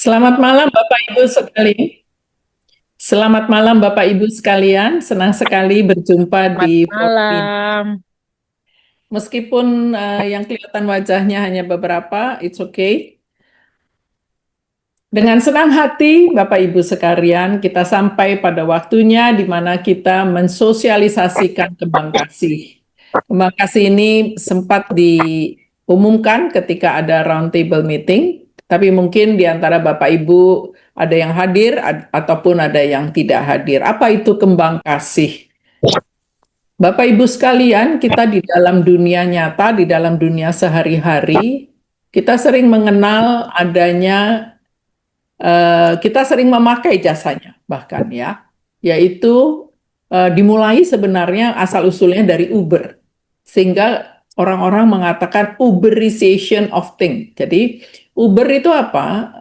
Selamat malam Bapak Ibu sekalian. Selamat malam Bapak Ibu sekalian. Senang sekali berjumpa Selamat di forum ini. malam. Meskipun yang kelihatan wajahnya hanya beberapa, it's okay. Dengan senang hati Bapak Ibu sekalian, kita sampai pada waktunya di mana kita mensosialisasikan kembang kasih. Kembang kasih ini sempat diumumkan ketika ada roundtable meeting, tapi mungkin di antara Bapak Ibu ada yang hadir ataupun ada yang tidak hadir. Apa itu kembang kasih? Bapak Ibu sekalian, kita di dalam dunia nyata, di dalam dunia sehari-hari, kita sering mengenal adanya, kita sering memakai jasanya bahkan ya, yaitu dimulai sebenarnya asal-usulnya dari Uber. Sehingga orang-orang mengatakan Uberization of things. Jadi Uber itu apa?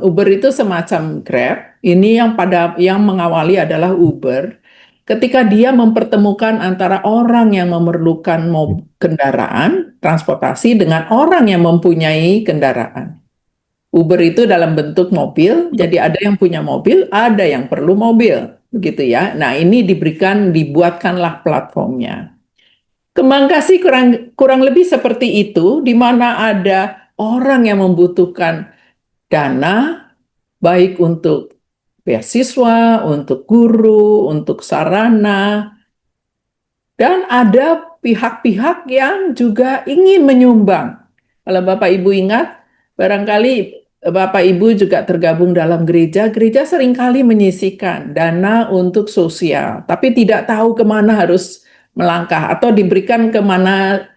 Uber itu semacam Grab. Ini yang mengawali adalah Uber. Ketika dia mempertemukan antara orang yang memerlukan kendaraan, transportasi dengan orang yang mempunyai kendaraan. Uber itu dalam bentuk mobil, jadi ada yang punya mobil, ada yang perlu mobil, begitu ya. Nah, ini dibuatkanlah platformnya. Kembang kasih kurang lebih seperti itu, di mana ada orang yang membutuhkan dana, baik untuk beasiswa, untuk guru, untuk sarana, dan ada pihak-pihak yang juga ingin menyumbang. Kalau Bapak Ibu ingat, barangkali Bapak Ibu juga tergabung dalam gereja, gereja seringkali menyisihkan dana untuk sosial, tapi tidak tahu kemana harus melangkah atau diberikan kemana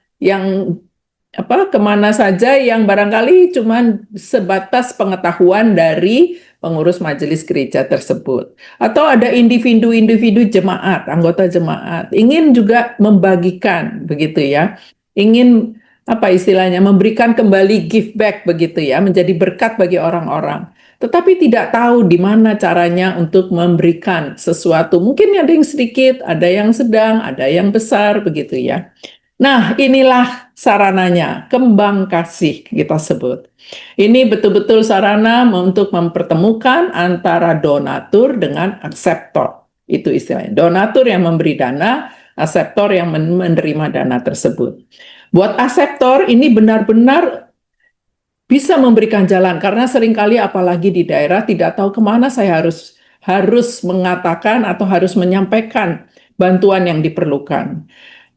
saja yang barangkali cuma sebatas pengetahuan dari pengurus majelis gereja tersebut. Atau ada individu-individu jemaat, anggota jemaat, ingin juga membagikan, begitu ya. Ingin, apa istilahnya, memberikan kembali give back, begitu ya, menjadi berkat bagi orang-orang. Tetapi tidak tahu di mana caranya untuk memberikan sesuatu. Mungkin ada yang sedikit, ada yang sedang, ada yang besar, begitu ya. Nah, inilah sarananya, kembang kasih kita sebut. Ini betul-betul sarana untuk mempertemukan antara donatur dengan akseptor. Itu istilahnya. Donatur yang memberi dana, akseptor yang menerima dana tersebut. Buat akseptor ini benar-benar bisa memberikan jalan, karena seringkali apalagi di daerah tidak tahu kemana saya harus mengatakan atau harus menyampaikan bantuan yang diperlukan.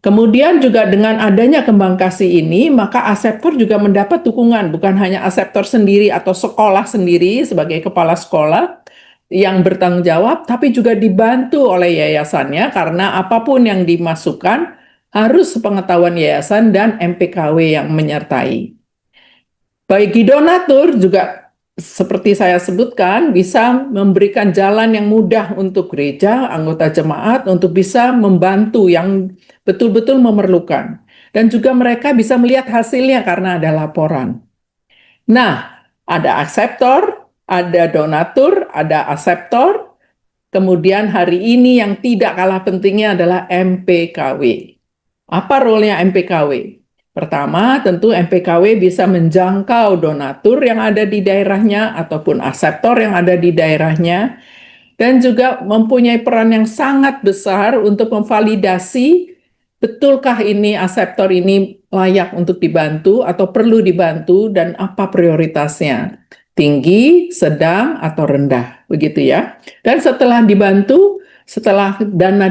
Kemudian juga dengan adanya kembang kasih ini, maka aseptor juga mendapat dukungan, bukan hanya aseptor sendiri atau sekolah sendiri sebagai kepala sekolah yang bertanggung jawab, tapi juga dibantu oleh yayasannya karena apapun yang dimasukkan harus sepengetahuan yayasan dan MPKW yang menyertai. Bagi donatur juga seperti saya sebutkan, bisa memberikan jalan yang mudah untuk gereja, anggota jemaat, untuk bisa membantu yang betul-betul memerlukan. Dan juga mereka bisa melihat hasilnya karena ada laporan. Nah, ada akseptor, ada donatur, ada aseptor. Kemudian hari ini yang tidak kalah pentingnya adalah MPKW. Apa role-nya MPKW? Pertama, tentu MPKW bisa menjangkau donatur yang ada di daerahnya ataupun aseptor yang ada di daerahnya, dan juga mempunyai peran yang sangat besar untuk memvalidasi betulkah ini aseptor ini layak untuk dibantu atau perlu dibantu dan apa prioritasnya. Tinggi, sedang, atau rendah, begitu ya. Dan setelah dibantu, setelah dana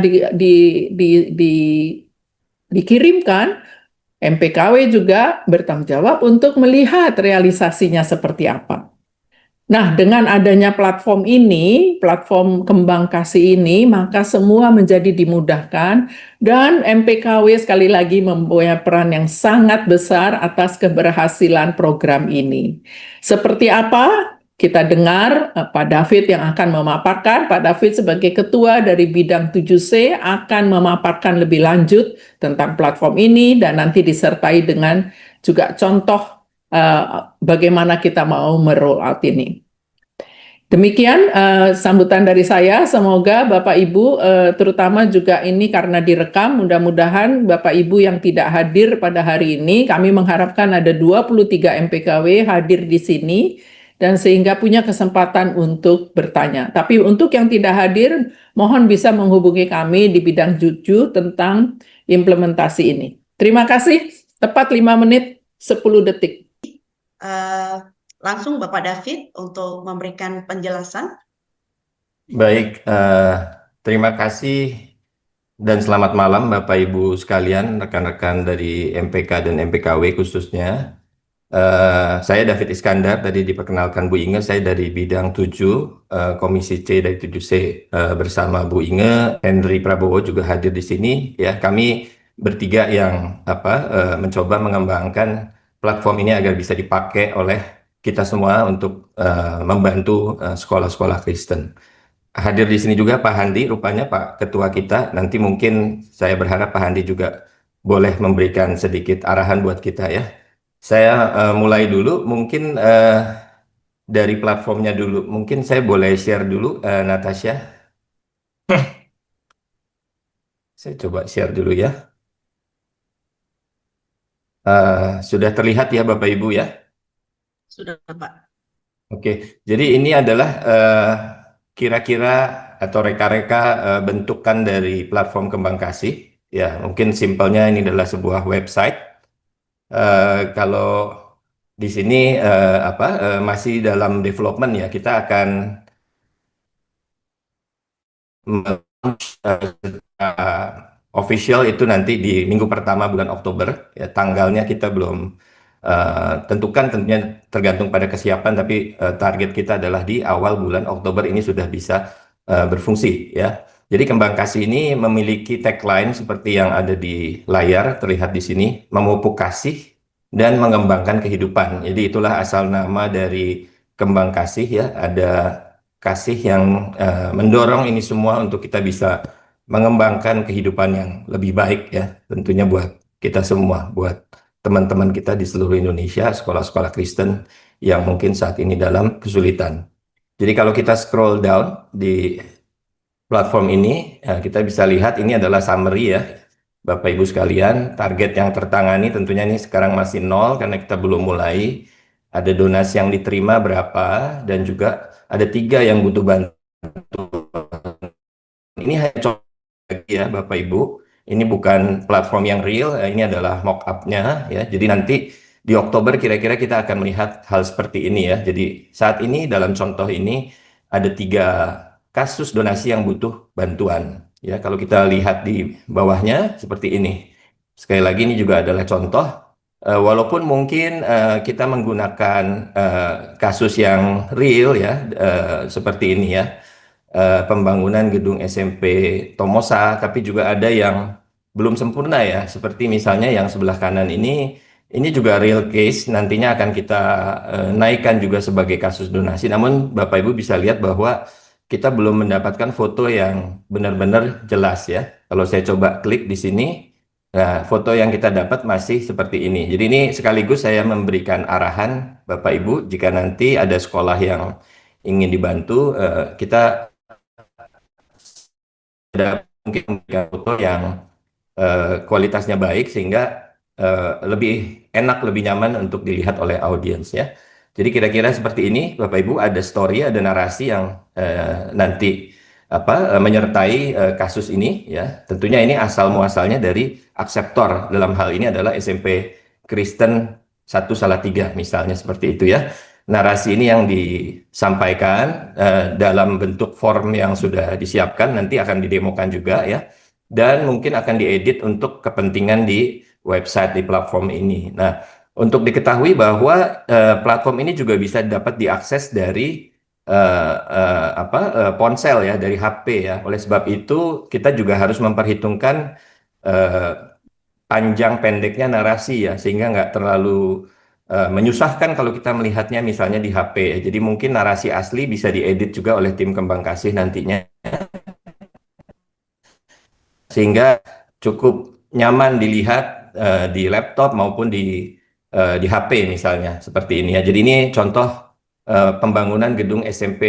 dikirimkan, MPKW juga bertanggung jawab untuk melihat realisasinya seperti apa. Nah, dengan adanya platform ini, platform kembang kasih ini, maka semua menjadi dimudahkan dan MPKW sekali lagi mempunyai peran yang sangat besar atas keberhasilan program ini. Seperti apa? Kita dengar Pak David yang akan memaparkan. Pak David sebagai ketua dari bidang 7C akan memaparkan lebih lanjut tentang platform ini dan nanti disertai dengan juga contoh bagaimana kita mau meroll out ini. Demikian sambutan dari saya. Semoga Bapak Ibu, terutama juga ini karena direkam, mudah-mudahan Bapak Ibu yang tidak hadir pada hari ini, kami mengharapkan ada 23 MPKW hadir di sini. dan sehingga punya kesempatan untuk bertanya. Tapi untuk yang tidak hadir, mohon bisa menghubungi kami di bidang Juju tentang implementasi ini. Terima kasih, tepat 5 menit 10 detik. Langsung Bapak David untuk memberikan penjelasan. Baik, terima kasih dan selamat malam Bapak Ibu sekalian, rekan-rekan dari MPK dan MPKW khususnya. Saya David Iskandar, tadi diperkenalkan Bu Inge, saya dari bidang 7, Komisi C dari 7C, bersama Bu Inge, Henry Prabowo juga hadir di sini. Ya, kami bertiga yang mencoba mengembangkan platform ini agar bisa dipakai oleh kita semua untuk membantu sekolah-sekolah Kristen. Hadir di sini juga Pak Handi, rupanya Pak Ketua kita. Nanti mungkin saya berharap Pak Handi juga boleh memberikan sedikit arahan buat kita ya. Saya mulai dulu, mungkin dari platformnya dulu. Mungkin saya boleh share dulu, Natasha. Saya coba share dulu ya. Sudah terlihat ya Bapak Ibu ya? Sudah Pak. Oke, jadi ini adalah kira-kira atau reka-reka bentukan dari platform Kembang Kasih. Ya, mungkin simpelnya ini adalah sebuah website. Kalau di sini masih dalam development ya, kita akan official itu nanti di minggu pertama bulan Oktober. Ya, tanggalnya kita belum tentukan, tentunya tergantung pada kesiapan, tapi target kita adalah di awal bulan Oktober ini sudah bisa berfungsi ya. Jadi Kembang Kasih ini memiliki tagline seperti yang ada di layar terlihat di sini, memupuk kasih dan mengembangkan kehidupan. Jadi itulah asal nama dari Kembang Kasih ya, ada kasih yang mendorong ini semua untuk kita bisa mengembangkan kehidupan yang lebih baik ya, tentunya buat kita semua, buat teman-teman kita di seluruh Indonesia, sekolah-sekolah Kristen yang mungkin saat ini dalam kesulitan. Jadi kalau kita scroll down di platform ini, kita bisa lihat ini adalah summary ya, Bapak Ibu sekalian. Target yang tertangani tentunya ini sekarang masih 0 karena kita belum mulai. Ada donasi yang diterima berapa, dan juga ada 3 yang butuh bantuan. Ini hanya contoh lagi ya Bapak Ibu. Ini bukan platform yang real, ini adalah mock up-nya ya. Jadi nanti di Oktober kira-kira kita akan melihat hal seperti ini ya. Jadi saat ini dalam contoh ini ada 3 kasus donasi yang butuh bantuan. Ya, kalau kita lihat di bawahnya seperti ini. Sekali lagi ini juga adalah contoh. Walaupun mungkin kita menggunakan kasus yang real ya, seperti ini ya. Pembangunan gedung SMP Tomosa, tapi juga ada yang belum sempurna ya, seperti misalnya yang sebelah kanan ini juga real case, nantinya akan kita naikkan juga sebagai kasus donasi. Namun Bapak Ibu bisa lihat bahwa kita belum mendapatkan foto yang benar-benar jelas ya. Kalau saya coba klik di sini, nah foto yang kita dapat masih seperti ini. Jadi ini sekaligus saya memberikan arahan Bapak Ibu, jika nanti ada sekolah yang ingin dibantu, kita ada mungkin memberikan foto yang kualitasnya baik sehingga lebih enak, lebih nyaman untuk dilihat oleh audiens ya. Jadi kira-kira seperti ini Bapak Ibu, ada story, ada narasi yang nanti menyertai kasus ini ya. Tentunya ini asal muasalnya dari akseptor, dalam hal ini adalah SMP Kristen 1 Salatiga misalnya, seperti itu ya. Narasi ini yang disampaikan dalam bentuk form yang sudah disiapkan, nanti akan didemokan juga ya, dan mungkin akan diedit untuk kepentingan di website, di platform ini. Nah, untuk diketahui bahwa platform ini juga bisa dapat diakses dari ponsel ya, dari HP ya. Oleh sebab itu kita juga harus memperhitungkan panjang pendeknya narasi ya, sehingga nggak terlalu menyusahkan kalau kita melihatnya misalnya di HP. Jadi mungkin narasi asli bisa diedit juga oleh tim Kembang Kasih nantinya, sehingga cukup nyaman dilihat di laptop maupun di HP misalnya, seperti ini ya. Jadi ini contoh pembangunan gedung SMP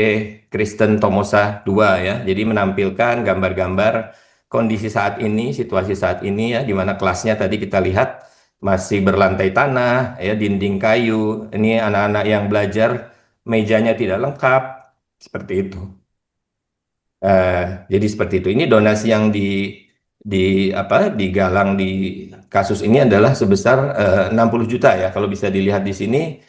Kristen Tomosa 2 ya. Jadi menampilkan gambar-gambar kondisi saat ini, situasi saat ini ya, di mana kelasnya tadi kita lihat masih berlantai tanah ya, dinding kayu. Ini anak-anak yang belajar mejanya tidak lengkap, seperti itu. Jadi seperti itu. Ini donasi yang digalang di kasus ini adalah sebesar 60 juta ya. Kalau bisa dilihat di sini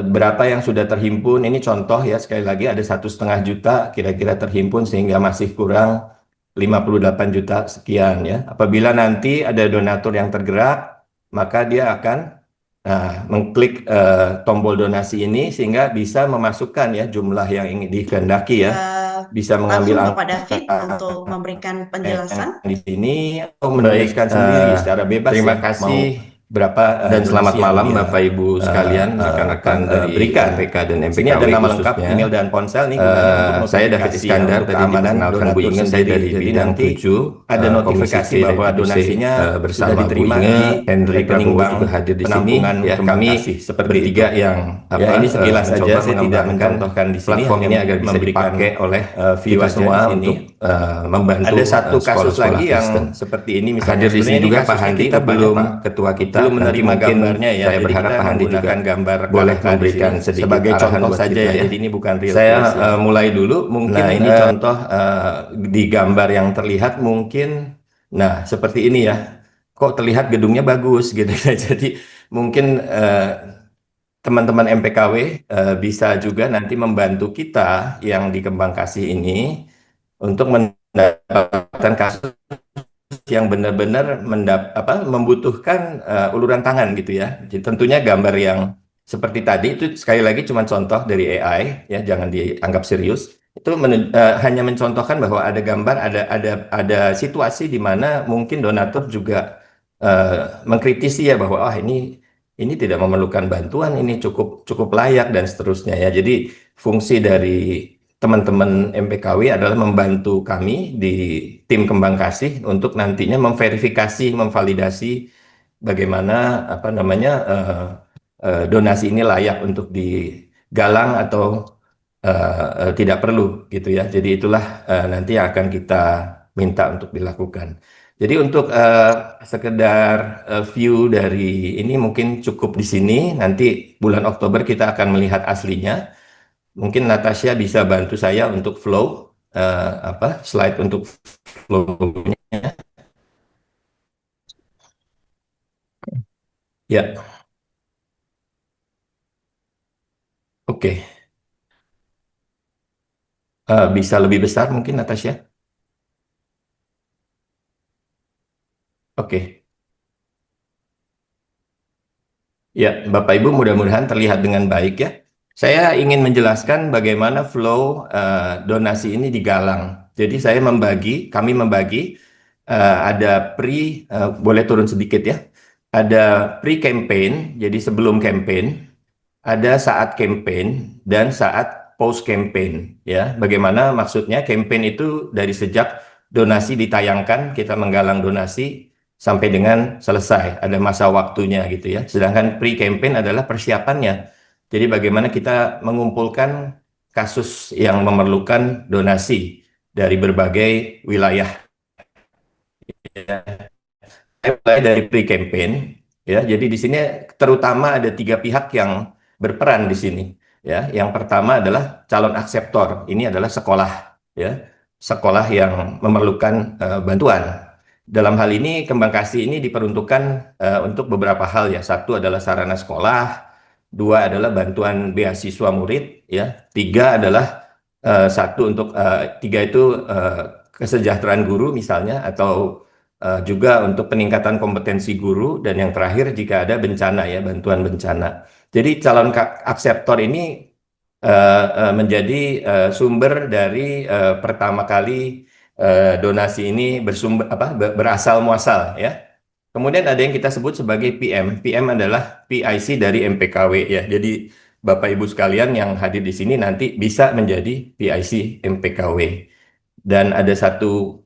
berapa yang sudah terhimpun. Ini contoh ya, sekali lagi ada 1,5 juta kira-kira terhimpun sehingga masih kurang 58 juta sekian ya. Apabila nanti ada donatur yang tergerak, maka dia akan mengklik tombol donasi ini sehingga bisa memasukkan ya jumlah yang ingin dikehendaki ya. Bisa mengambil Langsung Bapak angka David untuk memberikan yang penjelasan. di sini atau menuliskan sendiri secara bebas. Terima ya, kasih berapa dan selamat donasi yang malam dia, Bapak Ibu sekalian, rekan-rekan dari berikan. MPK dan Ini MPKW ada nama lengkap, khususnya. email dan ponsel nih gunanya untuk Saya David notifikasi Iskandar, untuk tadi keamanan diperkenalkan Bu donatur Inge, saya sendiri. dari Jadi bidang nanti 7, ada Komisi notifikasi C bahwa dan IPC, donasinya bersama sudah Bu diterima Inge, di Henry rekening Prabowo bank juga hadir di sini. penampungan Ya, kembang kami kasih seperti bertiga itu. yang Ya, ini sekilas saja, mencoba saya tidak mengembangkan mencontohkan di sini, platform hanya ini agar bisa memberikan dipakai oleh view kita aja semua di sini. untuk membantu Ada satu kasus sekolah-sekolah lagi yang Kristen. seperti ini, misalnya Hadir di sini sebenarnya ini juga Pak kasusnya Handi, kita belum Pak ketua kita. belum Nanti menerima mungkin gambarnya ya, saya jadi berharap kita Pak Handi juga menggunakan gambar boleh KHK di memberikan sini sedikit sebagai arahan contoh buat saja kita ya, ya. jadi ini bukan real Saya case ya. mulai dulu mungkin Nah, ini contoh di gambar yang terlihat mungkin, nah seperti ini ya. Kok terlihat gedungnya bagus gitu ya. Jadi mungkin teman-teman MPKW bisa juga nanti membantu kita yang di Kembang Kasih ini untuk mendapatkan kasus yang benar-benar membutuhkan uluran tangan gitu ya. Jadi tentunya gambar yang seperti tadi itu sekali lagi cuma contoh dari AI ya, jangan dianggap serius. Itu hanya mencontohkan bahwa ada gambar, ada situasi di mana mungkin donatur juga mengkritisi ya bahwa ini tidak memerlukan bantuan, ini cukup cukup layak dan seterusnya ya. Jadi fungsi dari teman-teman MPKW adalah membantu kami di tim Kembang Kasih untuk nantinya memverifikasi, memvalidasi bagaimana donasi ini layak untuk digalang atau tidak perlu gitu ya. Jadi itulah nanti yang akan kita minta untuk dilakukan. Jadi untuk sekedar view dari ini mungkin cukup di sini. Nanti bulan Oktober kita akan melihat aslinya. Mungkin Natasha bisa bantu saya untuk flow slide untuk flow-nya. Ya. Oke. Bisa lebih besar mungkin Natasha. Oke. Ya, Bapak Ibu mudah-mudahan terlihat dengan baik ya. Saya ingin menjelaskan bagaimana flow donasi ini digalang. Jadi kami membagi ada boleh turun sedikit ya. Ada pre-campaign, jadi sebelum campaign, ada saat campaign dan saat post campaign ya. Bagaimana maksudnya? Campaign itu dari sejak donasi ditayangkan, kita menggalang donasi sampai dengan selesai, ada masa waktunya gitu ya. Sedangkan pre-campaign adalah persiapannya. Jadi bagaimana kita mengumpulkan kasus yang memerlukan donasi dari berbagai wilayah. Mulai dari pre-campaign, ya. Jadi di sini terutama ada 3 pihak yang berperan di sini. Ya, yang pertama adalah calon akseptor. Ini adalah sekolah, ya, sekolah yang memerlukan bantuan. Dalam hal ini Kembang Kasih ini diperuntukkan untuk beberapa hal ya. Satu adalah sarana sekolah, 2 adalah bantuan beasiswa murid, ya. 3 adalah tiga itu kesejahteraan guru misalnya, atau juga untuk peningkatan kompetensi guru, dan yang terakhir jika ada bencana ya, bantuan bencana. Jadi calon akseptor ini menjadi sumber dari pertama kali donasi ini berasal muasal ya. Kemudian ada yang kita sebut sebagai PM. PM adalah PIC dari MPKW ya. Jadi Bapak Ibu sekalian yang hadir di sini nanti bisa menjadi PIC MPKW. Dan ada satu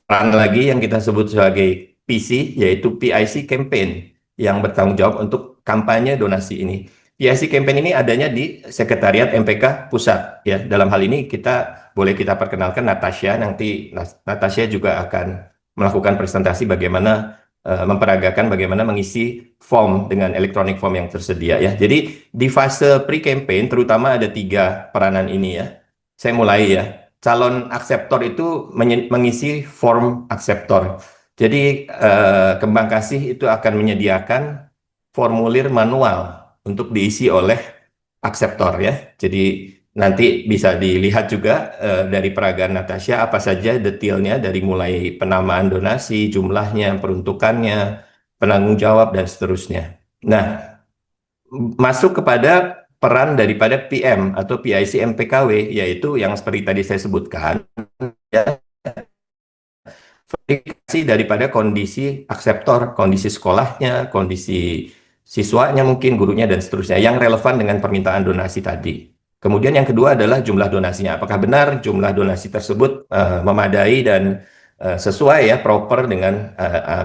peran lagi yang kita sebut sebagai PC, yaitu PIC Campaign, yang bertanggung jawab untuk kampanye donasi ini. PIC Campaign ini adanya di Sekretariat MPK Pusat. Ya, dalam hal ini boleh kita perkenalkan Natasha. Nanti Natasha juga akan melakukan presentasi bagaimana memperagakan bagaimana mengisi form dengan electronic form yang tersedia ya. Jadi di fase pre-campaign terutama ada 3 peranan ini ya. Saya mulai ya. Calon akseptor itu mengisi form akseptor. Jadi Kembang Kasih itu akan menyediakan formulir manual untuk diisi oleh akseptor ya. Jadi nanti bisa dilihat juga dari peragaan Natasha apa saja detailnya dari mulai penamaan donasi, jumlahnya, peruntukannya, penanggung jawab dan seterusnya. Nah, masuk kepada peran daripada PM atau PIC MPKW yaitu yang seperti tadi saya sebutkan ya, verifikasi daripada kondisi akseptor, kondisi sekolahnya, kondisi siswanya mungkin, gurunya, dan seterusnya, yang relevan dengan permintaan donasi tadi. Kemudian yang kedua adalah jumlah donasinya. Apakah benar jumlah donasi tersebut memadai dan sesuai ya, proper dengan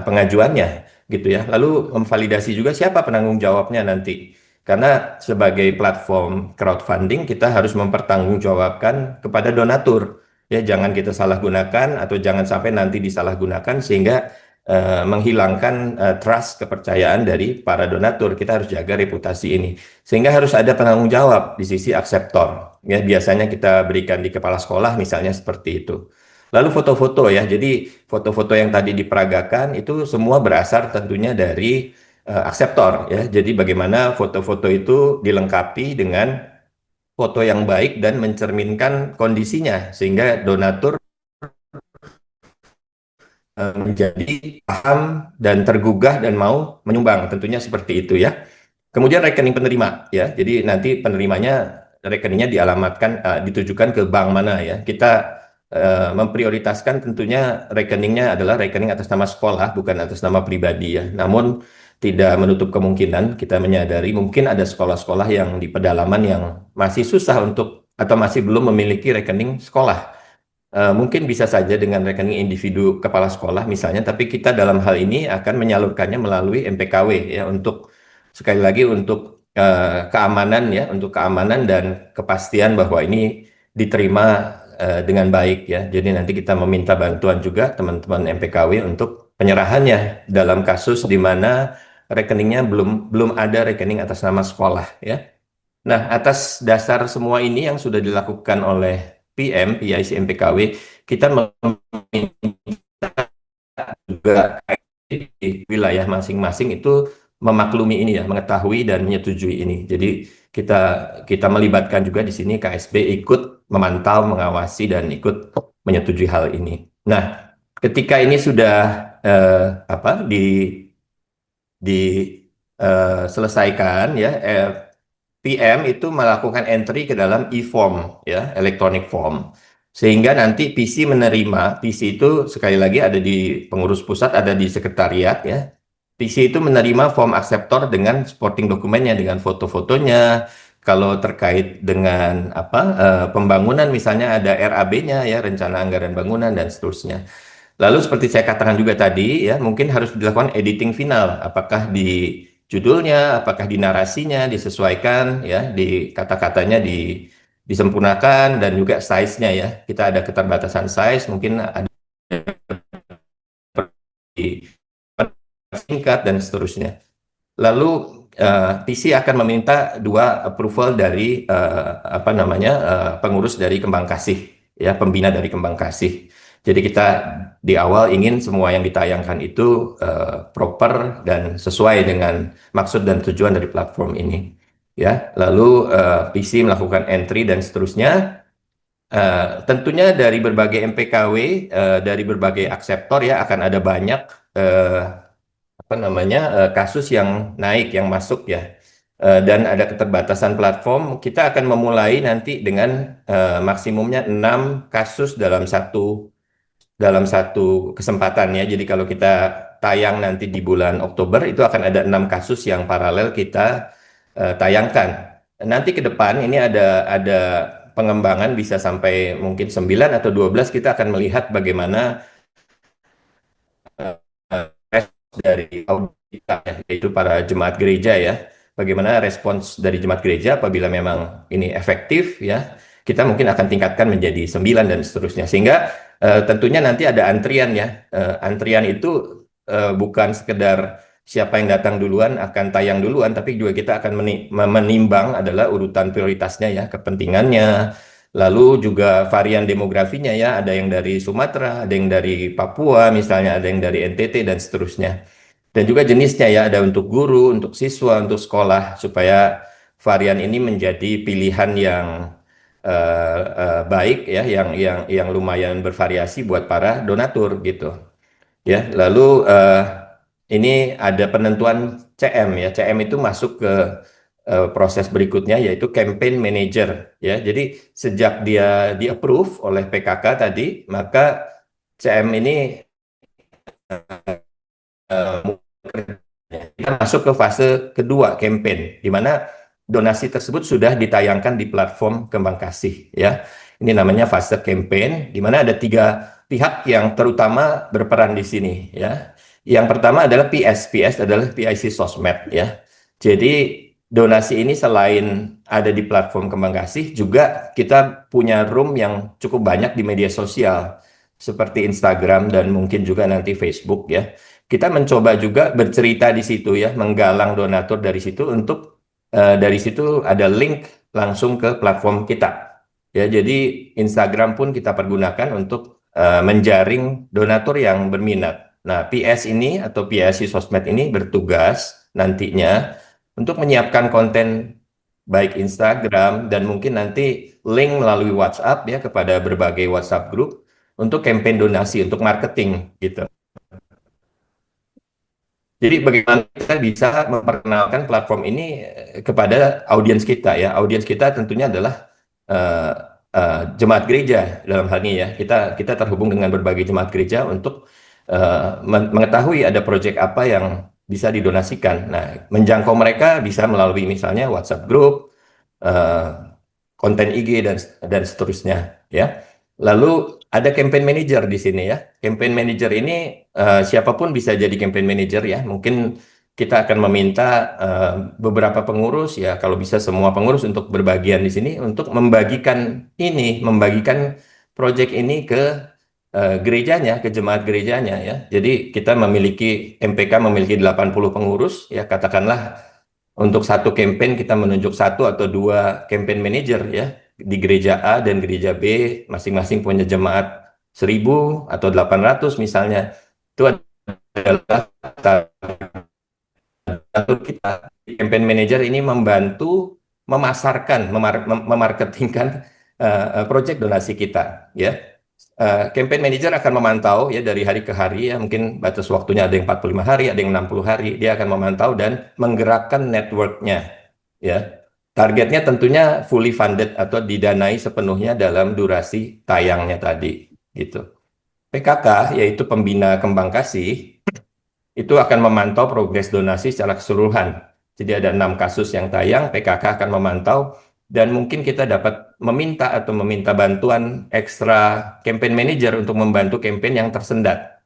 pengajuannya, gitu ya. Lalu memvalidasi juga siapa penanggung jawabnya nanti. Karena sebagai platform crowdfunding, kita harus mempertanggungjawabkan kepada donatur. Ya, jangan kita salah gunakan atau jangan sampai nanti disalahgunakan sehingga menghilangkan trust, kepercayaan dari para donatur. Kita harus jaga reputasi ini. Sehingga harus ada penanggung jawab di sisi akseptor. Ya, biasanya kita berikan di kepala sekolah misalnya seperti itu. Lalu foto-foto ya. Jadi foto-foto yang tadi diperagakan itu semua berasal tentunya dari akseptor ya. Jadi bagaimana foto-foto itu dilengkapi dengan foto yang baik dan mencerminkan kondisinya sehingga donatur menjadi paham dan tergugah dan mau menyumbang, tentunya seperti itu ya. Kemudian rekening penerima ya. Jadi nanti penerimanya rekeningnya dialamatkan ditujukan ke bank mana ya. Kita memprioritaskan tentunya rekeningnya adalah rekening atas nama sekolah bukan atas nama pribadi ya. Namun tidak menutup kemungkinan kita menyadari mungkin ada sekolah-sekolah yang di pedalaman yang masih susah untuk atau masih belum memiliki rekening sekolah. Mungkin bisa saja dengan rekening individu kepala sekolah misalnya, tapi kita dalam hal ini akan menyalurkannya melalui MPKW ya untuk sekali lagi untuk keamanan ya, untuk keamanan dan kepastian bahwa ini diterima dengan baik ya. Jadi nanti kita meminta bantuan juga teman-teman MPKW untuk penyerahannya dalam kasus di mana rekeningnya belum ada rekening atas nama sekolah ya. Nah, atas dasar semua ini yang sudah dilakukan oleh PM, PIC MPKW, kita meminta juga di wilayah masing-masing itu memaklumi ini ya, mengetahui dan menyetujui ini. Jadi kita kita melibatkan juga di sini KSB ikut memantau, mengawasi dan ikut menyetujui hal ini. Nah, ketika ini sudah diselesaikan ya, PM itu melakukan entry ke dalam e-form ya, electronic form. Sehingga nanti PC menerima, PC itu sekali lagi ada di pengurus pusat, ada di sekretariat ya. PC itu menerima form akseptor dengan supporting dokumennya, dengan foto-fotonya. Kalau terkait dengan pembangunan misalnya ada RAB-nya ya, rencana anggaran bangunan dan seterusnya. Lalu seperti saya katakan juga tadi ya, mungkin harus dilakukan editing final. Apakah di judulnya, apakah di narasinya disesuaikan ya, di kata-katanya disempurnakan dan juga size-nya ya. Kita ada keterbatasan size, mungkin ada singkat dan seterusnya. Lalu PC akan meminta 2 approval dari pengurus dari Kembang Kasih ya, pembina dari Kembang Kasih. Jadi kita di awal ingin semua yang ditayangkan itu proper dan sesuai dengan maksud dan tujuan dari platform ini. Ya, lalu PC melakukan entry dan seterusnya. Tentunya dari berbagai MPKW, dari berbagai akseptor ya akan ada banyak kasus yang naik, yang masuk ya. Dan ada keterbatasan platform. Kita akan memulai nanti dengan maksimumnya 6 kasus dalam satu kesempatan ya. Jadi kalau kita tayang nanti di bulan Oktober itu akan ada 6 kasus yang paralel kita tayangkan. Nanti ke depan ini ada pengembangan bisa sampai mungkin 9 atau 12, kita akan melihat bagaimana dari kita ya, yaitu para jemaat gereja ya. Bagaimana respons dari jemaat gereja apabila memang ini efektif ya. Kita mungkin akan tingkatkan menjadi 9 dan seterusnya. Sehingga tentunya nanti ada antrian ya. Antrian itu bukan sekedar siapa yang datang duluan akan tayang duluan, tapi juga kita akan menimbang adalah urutan prioritasnya ya, kepentingannya, lalu juga varian demografinya ya, ada yang dari Sumatera, ada yang dari Papua misalnya, ada yang dari NTT dan seterusnya. Dan juga jenisnya ya, ada untuk guru, untuk siswa, untuk sekolah, supaya varian ini menjadi pilihan yang baik ya, yang lumayan bervariasi buat para donatur gitu. Ya, lalu ini ada penentuan CM ya. CM itu masuk ke proses berikutnya yaitu campaign manager ya. Jadi sejak dia di-approve oleh PKK tadi, maka CM ini kita masuk ke fase kedua campaign, di mana donasi tersebut sudah ditayangkan di platform Kembang Kasih ya. Ini namanya fase campaign, di mana ada 3 pihak yang terutama berperan di sini ya. Yang pertama adalah PS adalah PIC Sosmed ya. Jadi donasi ini selain ada di platform Kembang Kasih, juga kita punya room yang cukup banyak di media sosial seperti Instagram dan mungkin juga nanti Facebook ya. Kita mencoba juga bercerita di situ ya, menggalang donatur dari situ untuk dari situ ada link langsung ke platform kita. Ya, jadi Instagram pun kita pergunakan untuk menjaring donatur yang berminat. Nah, PS ini atau PSI Sosmed ini bertugas nantinya untuk menyiapkan konten baik Instagram dan mungkin nanti link melalui WhatsApp ya kepada berbagai WhatsApp group untuk campaign donasi, untuk marketing gitu. Jadi bagaimana kita bisa memperkenalkan platform ini kepada audiens kita ya. Audiens kita tentunya adalah eh, jemaat gereja dalam hal ini ya. Kita terhubung dengan berbagai jemaat gereja untuk mengetahui ada proyek apa yang bisa didonasikan. Nah, menjangkau mereka bisa melalui misalnya WhatsApp group, eh, konten IG dan seterusnya ya. Lalu ada campaign manager di sini ya. Campaign manager ini siapapun bisa jadi campaign manager ya. Mungkin kita akan meminta beberapa pengurus ya, kalau bisa semua pengurus untuk berbagian di sini untuk membagikan proyek ini ke gerejanya, ke jemaat gerejanya ya. Jadi kita MPK memiliki 80 pengurus ya, katakanlah untuk satu campaign kita menunjuk 1 atau 2 campaign manager ya, di gereja A dan gereja B masing-masing punya jemaat 1.000 atau 800 misalnya. Itu adalah satu kita. Campaign manager ini membantu memasarkan, memarketingkan proyek donasi kita ya. Campaign manager akan memantau ya dari hari ke hari ya, mungkin batas waktunya ada yang 45 hari, ada yang 60 hari, dia akan memantau dan menggerakkan networknya ya. Targetnya tentunya fully funded atau didanai sepenuhnya dalam durasi tayangnya tadi gitu. PKK yaitu pembina Kembang Kasih itu akan memantau progres donasi secara keseluruhan. Jadi ada 6 kasus yang tayang, PKK akan memantau dan mungkin kita dapat meminta bantuan ekstra campaign manager untuk membantu campaign yang tersendat.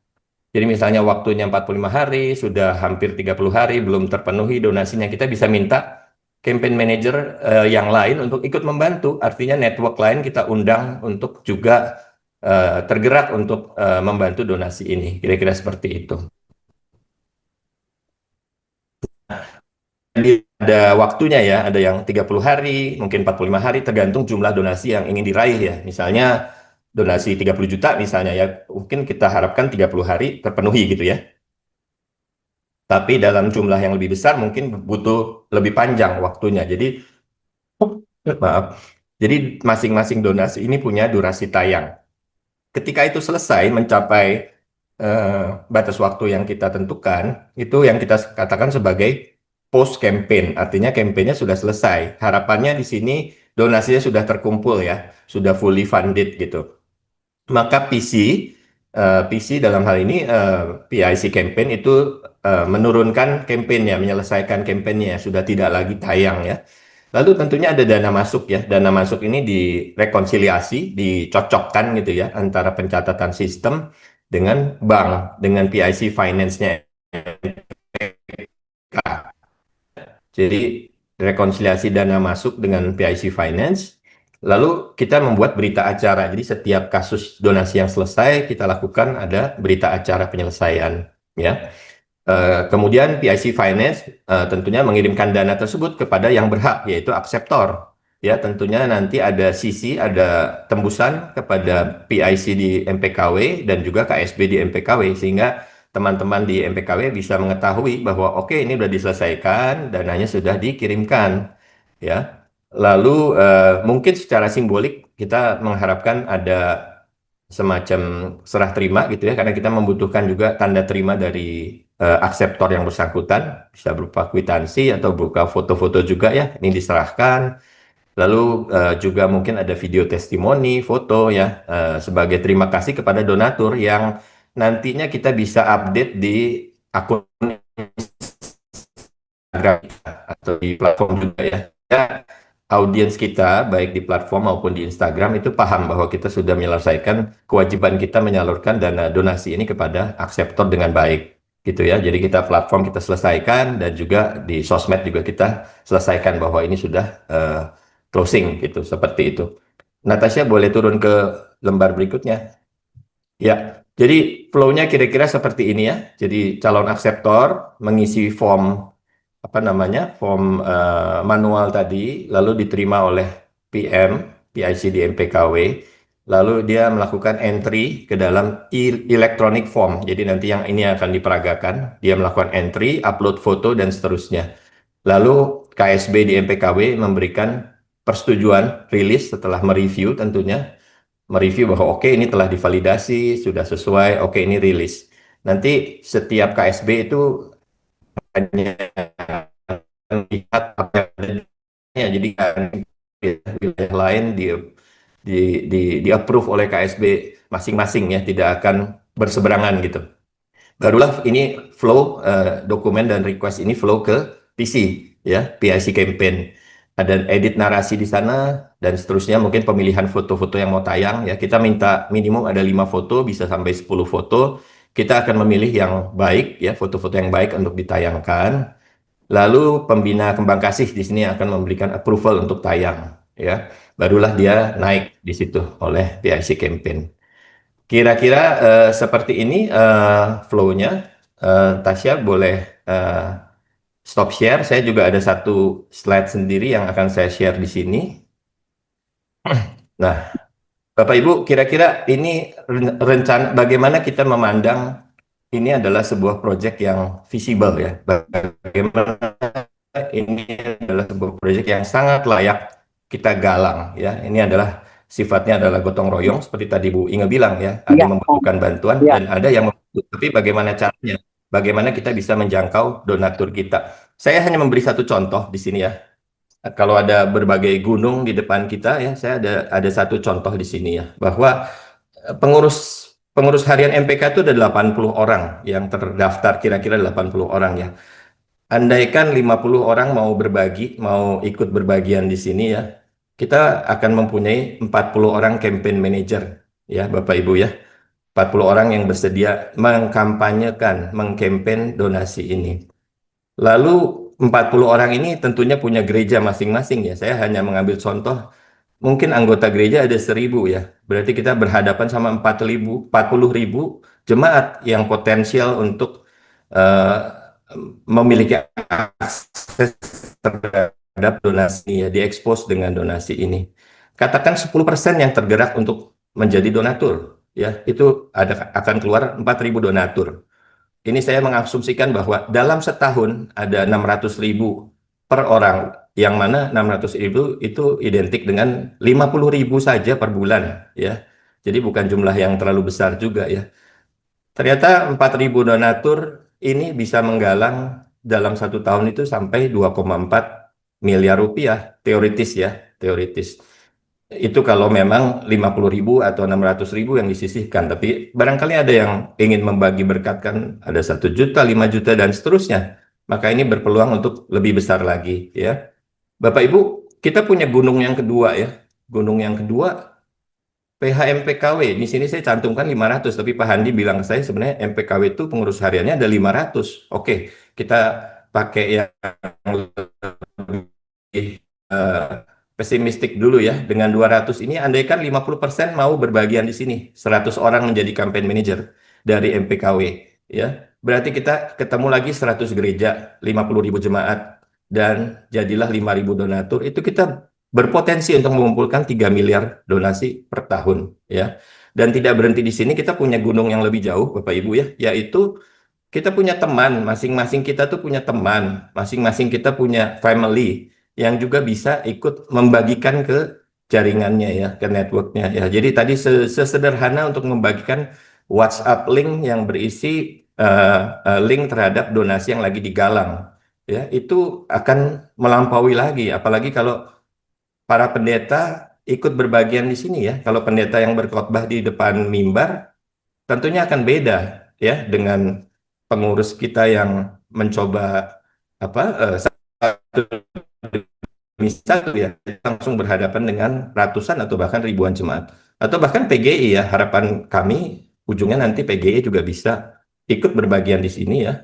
Jadi misalnya waktunya 45 hari, sudah hampir 30 hari belum terpenuhi donasinya, kita bisa minta campaign manager yang lain untuk ikut membantu. Artinya network lain kita undang untuk juga tergerak untuk membantu donasi ini. Kira-kira seperti itu. Jadi ada waktunya ya, ada yang 30 hari, mungkin 45 hari, tergantung jumlah donasi yang ingin diraih ya. Misalnya donasi 30 juta misalnya ya, mungkin kita harapkan 30 hari terpenuhi gitu ya. Tapi dalam jumlah yang lebih besar mungkin butuh lebih panjang waktunya. Jadi, maaf. Jadi masing-masing donasi ini punya durasi tayang. Ketika itu selesai mencapai batas waktu yang kita tentukan, itu yang kita katakan sebagai post campaign, artinya campaignnya sudah selesai. Harapannya di sini donasinya sudah terkumpul ya, sudah fully funded gitu. Maka PC dalam hal ini PIC campaign itu menurunkan campaignnya, menyelesaikan campaignnya, sudah tidak lagi tayang ya. Lalu tentunya ada dana masuk ya, dana masuk ini direkonsiliasi, dicocokkan gitu ya antara pencatatan sistem dengan bank, dengan PIC Finance-nya. Jadi rekonsiliasi dana masuk dengan PIC Finance, lalu kita membuat berita acara. Jadi setiap kasus donasi yang selesai kita lakukan ada berita acara penyelesaian. ya. Kemudian PIC Finance tentunya mengirimkan dana tersebut kepada yang berhak, yaitu akseptor. Ya, tentunya nanti ada sisi, ada tembusan kepada PIC di MPKW dan juga KSB di MPKW, sehingga teman-teman di MPKW bisa mengetahui bahwa oke, ini sudah diselesaikan, dananya sudah dikirimkan. Ya, lalu mungkin secara simbolik kita mengharapkan ada semacam serah terima gitu ya, karena kita membutuhkan juga tanda terima dari akseptor yang bersangkutan, bisa berupa kwitansi atau berupa foto-foto juga ya, ini diserahkan. Lalu juga mungkin ada video testimoni, foto ya, sebagai terima kasih kepada donatur yang nantinya kita bisa update di akun Instagram atau di platform juga ya. Ya, audiens kita baik di platform maupun di Instagram itu paham bahwa kita sudah menyelesaikan kewajiban kita menyalurkan dana donasi ini kepada akseptor dengan baik gitu ya. Jadi kita platform kita selesaikan dan juga di sosmed juga kita selesaikan bahwa ini sudah closing gitu, seperti itu. Natasha boleh turun ke lembar berikutnya. Ya, jadi flow-nya kira-kira seperti ini ya. Jadi calon akseptor mengisi form apa namanya form manual tadi, lalu diterima oleh PM, PIC di MPKW, lalu dia melakukan entry ke dalam electronic form. Jadi nanti yang ini akan diperagakan, dia melakukan entry, upload foto dan seterusnya. Lalu KSB di MPKW memberikan persetujuan rilis setelah mereview tentunya, mereview bahwa oke ini telah divalidasi, sudah sesuai, oke ini rilis. Nanti setiap KSB itu hanya lihat apa yang ada jadi kan wilayah lain di approve oleh KSB masing-masing ya, tidak akan berseberangan gitu. Barulah ini flow dokumen dan request ini flow ke PC ya, PIC campaign. Ada edit narasi di sana dan seterusnya, mungkin pemilihan foto-foto yang mau tayang ya. Kita minta minimum ada 5 foto, bisa sampai 10 foto. Kita akan memilih yang baik ya, foto-foto yang baik untuk ditayangkan. Lalu pembina kembang kasih di sini akan memberikan approval untuk tayang, ya. Barulah dia naik di situ oleh PIC campaign. Kira-kira seperti ini flow-nya. Tasya boleh stop share. Saya juga ada satu slide sendiri yang akan saya share di sini. Nah, Bapak Ibu, kira-kira ini rencana bagaimana kita memandang ini adalah sebuah proyek yang visible ya. Bagaimana ini adalah sebuah proyek yang sangat layak kita galang ya. Ini adalah sifatnya adalah gotong royong seperti tadi Bu Inge bilang ya. Ada yang membutuhkan bantuan dan ada yang membutuhkan. Tapi bagaimana caranya? Bagaimana kita bisa menjangkau donatur kita? Saya hanya memberi satu contoh di sini ya. Kalau ada berbagai gunung di depan kita ya, saya ada satu contoh di sini ya, bahwa pengurus pengurus harian MPK itu ada 80 orang yang terdaftar, kira-kira 80 orang ya. Andaikan 50 orang mau berbagi, mau ikut berbagian di sini ya, kita akan mempunyai 40 orang campaign manager ya Bapak Ibu ya. 40 orang yang bersedia mengkampanyekan, mengkampen donasi ini. Lalu 40 orang ini tentunya punya gereja masing-masing ya. Saya hanya mengambil contoh, mungkin anggota gereja ada 1.000 ya. Berarti kita berhadapan sama 40.000 jemaat yang potensial untuk uh, memiliki akses terhadap donasi ya, diekspos dengan donasi ini. Katakan 10% yang tergerak untuk menjadi donatur ya, itu akan keluar 4.000 donatur. Ini saya mengasumsikan bahwa dalam setahun ada 600.000 per orang, yang mana 600.000 itu identik dengan 50.000 saja per bulan ya. Jadi bukan jumlah yang terlalu besar juga ya. Ternyata 4.000 donatur ini bisa menggalang dalam satu tahun itu sampai 2,4 miliar rupiah, teoritis ya, teoritis. Itu kalau memang 50.000 atau 600.000 yang disisihkan. Tapi barangkali ada yang ingin membagi berkat, kan ada 1 juta, 5 juta, dan seterusnya. Maka ini berpeluang untuk lebih besar lagi ya. Bapak Ibu, kita punya gunung yang kedua ya. Gunung yang kedua, PHMPKW. Di sini saya cantumkan 500, tapi Pak Handi bilang ke saya sebenarnya MPKW itu pengurus hariannya ada 500. Oke, kita pakai yang lebih pesimistik dulu ya. Dengan 200 ini andaikan 50% mau berbagian di sini, 100 orang menjadi campaign manager dari MPKW ya. berarti kita ketemu lagi 100 gereja, 50.000 jemaat, dan jadilah 5.000 donatur. Itu kita berpotensi untuk mengumpulkan 3 miliar donasi per tahun, ya. Dan tidak berhenti di sini, kita punya gunung yang lebih jauh, Bapak Ibu ya, yaitu kita punya teman, masing-masing kita tuh punya teman, masing-masing kita punya family yang juga bisa ikut membagikan ke jaringannya ya, ke networknya ya. Jadi tadi sesederhana untuk membagikan WhatsApp link yang berisi link terhadap donasi yang lagi digalang, ya itu akan melampaui lagi. Apalagi kalau para pendeta ikut berbagian di sini ya. Kalau pendeta yang berkhotbah di depan mimbar, tentunya akan beda ya dengan pengurus kita yang mencoba apa satu demi satu ya, langsung berhadapan dengan ratusan atau bahkan ribuan jemaat, atau bahkan PGI ya. Harapan kami ujungnya nanti PGI juga bisa ikut berbagian di sini ya,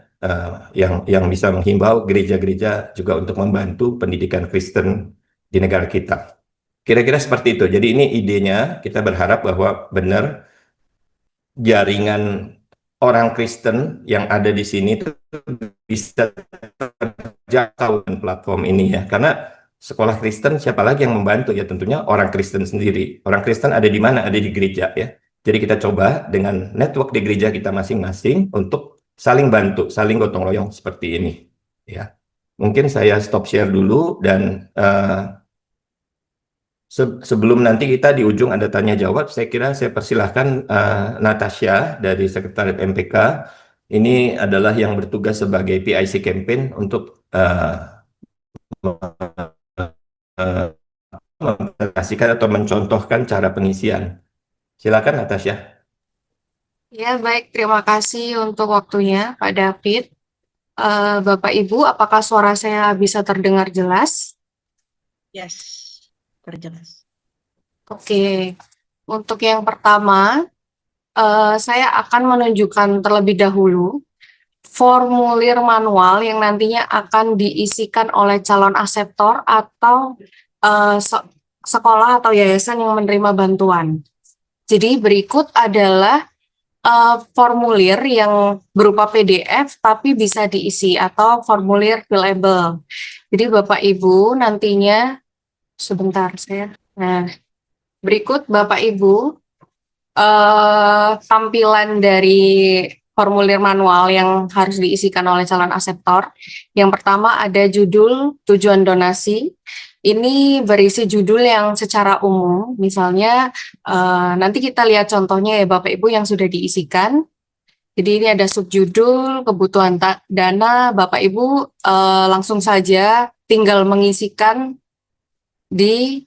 yang bisa menghimbau gereja-gereja juga untuk membantu pendidikan Kristen di negara kita. Kira-kira seperti itu. Jadi ini idenya, kita berharap bahwa benar jaringan orang Kristen yang ada di sini itu bisa terjangkau dengan platform ini ya. Karena sekolah Kristen siapa lagi yang membantu ya, tentunya orang Kristen sendiri. Orang Kristen ada di mana? Ada di gereja ya. Jadi kita coba dengan network di gereja kita masing-masing untuk saling bantu, saling gotong royong seperti ini ya. Mungkin saya stop share dulu dan sebelum nanti kita di ujung ada tanya jawab, saya kira saya persilahkan Natasha dari Sekretariat MPK. Ini adalah yang bertugas sebagai PIC campaign untuk mempresentasikan atau mencontohkan cara pengisian. Silakan Natasha. Ya, baik. Terima kasih untuk waktunya, Pak David. Bapak Ibu, apakah suara saya bisa terdengar jelas? Yes, terjelas. Oke. Untuk yang pertama, saya akan menunjukkan terlebih dahulu formulir manual yang nantinya akan diisikan oleh calon aseptor atau sekolah atau yayasan yang menerima bantuan. Jadi berikut adalah formulir yang berupa PDF tapi bisa diisi atau formulir fillable. Jadi Bapak Ibu nantinya sebentar saya. Nah, berikut Bapak Ibu tampilan dari formulir manual yang harus diisikan oleh calon aseptor. Yang pertama ada judul tujuan donasi. Ini berisi judul yang secara umum, misalnya nanti kita lihat contohnya ya Bapak Ibu yang sudah diisikan. Jadi ini ada subjudul kebutuhan dana, Bapak Ibu langsung saja tinggal mengisikan di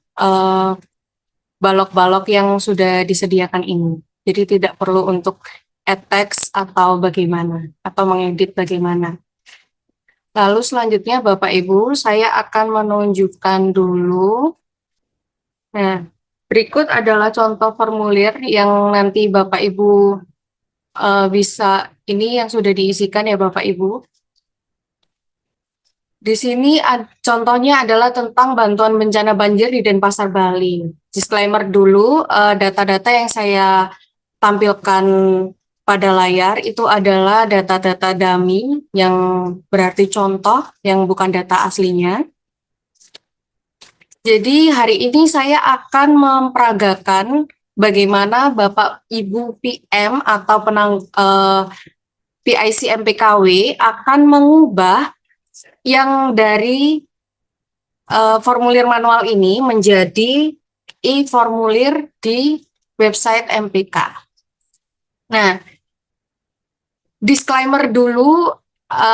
balok-balok yang sudah disediakan ini. Jadi tidak perlu untuk add text atau bagaimana, atau mengedit bagaimana. Lalu selanjutnya Bapak Ibu, saya akan menunjukkan dulu. Nah, berikut adalah contoh formulir yang nanti Bapak Ibu bisa, ini yang sudah diisikan ya Bapak Ibu. Di sini contohnya adalah tentang bantuan bencana banjir di Denpasar, Bali. Disclaimer dulu, data-data yang saya tampilkan pada layar itu adalah data-data dummy yang berarti contoh yang bukan data aslinya. Jadi hari ini saya akan memperagakan bagaimana Bapak Ibu PM atau PIC MPKW akan mengubah yang dari formulir manual ini menjadi e-formulir di website MPK. Nah, disclaimer dulu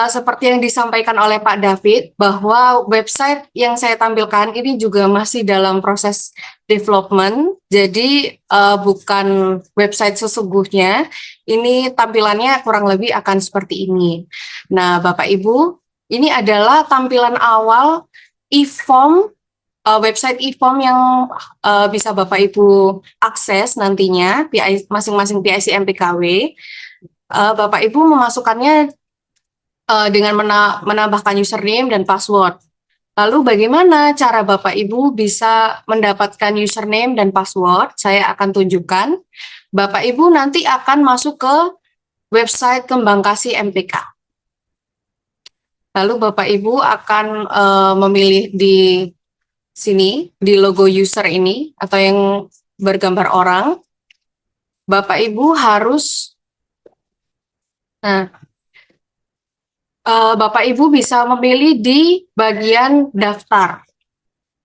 seperti yang disampaikan oleh Pak David bahwa website yang saya tampilkan ini juga masih dalam proses development, jadi bukan website sesungguhnya. Ini tampilannya kurang lebih akan seperti ini. Nah, Bapak Ibu, ini adalah tampilan awal e-form, website e-form yang bisa Bapak Ibu akses nantinya masing-masing PIC MPKW. Bapak Ibu memasukkannya dengan menambahkan username dan password. Lalu bagaimana cara Bapak Ibu bisa mendapatkan username dan password? Saya akan tunjukkan. Bapak Ibu nanti akan masuk ke website Kembangkasi MPK. Lalu Bapak Ibu akan memilih di sini, di logo user ini, atau yang bergambar orang. Bapak Ibu harus, nah, Bapak Ibu bisa memilih di bagian daftar.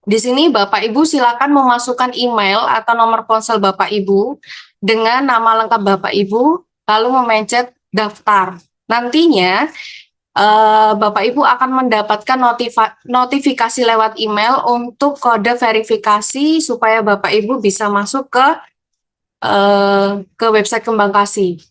Di sini Bapak Ibu silakan memasukkan email atau nomor ponsel Bapak Ibu dengan nama lengkap Bapak Ibu, lalu memencet daftar. Nantinya Bapak Ibu akan mendapatkan notifikasi lewat email untuk kode verifikasi supaya Bapak Ibu bisa masuk ke website Kembangkasi.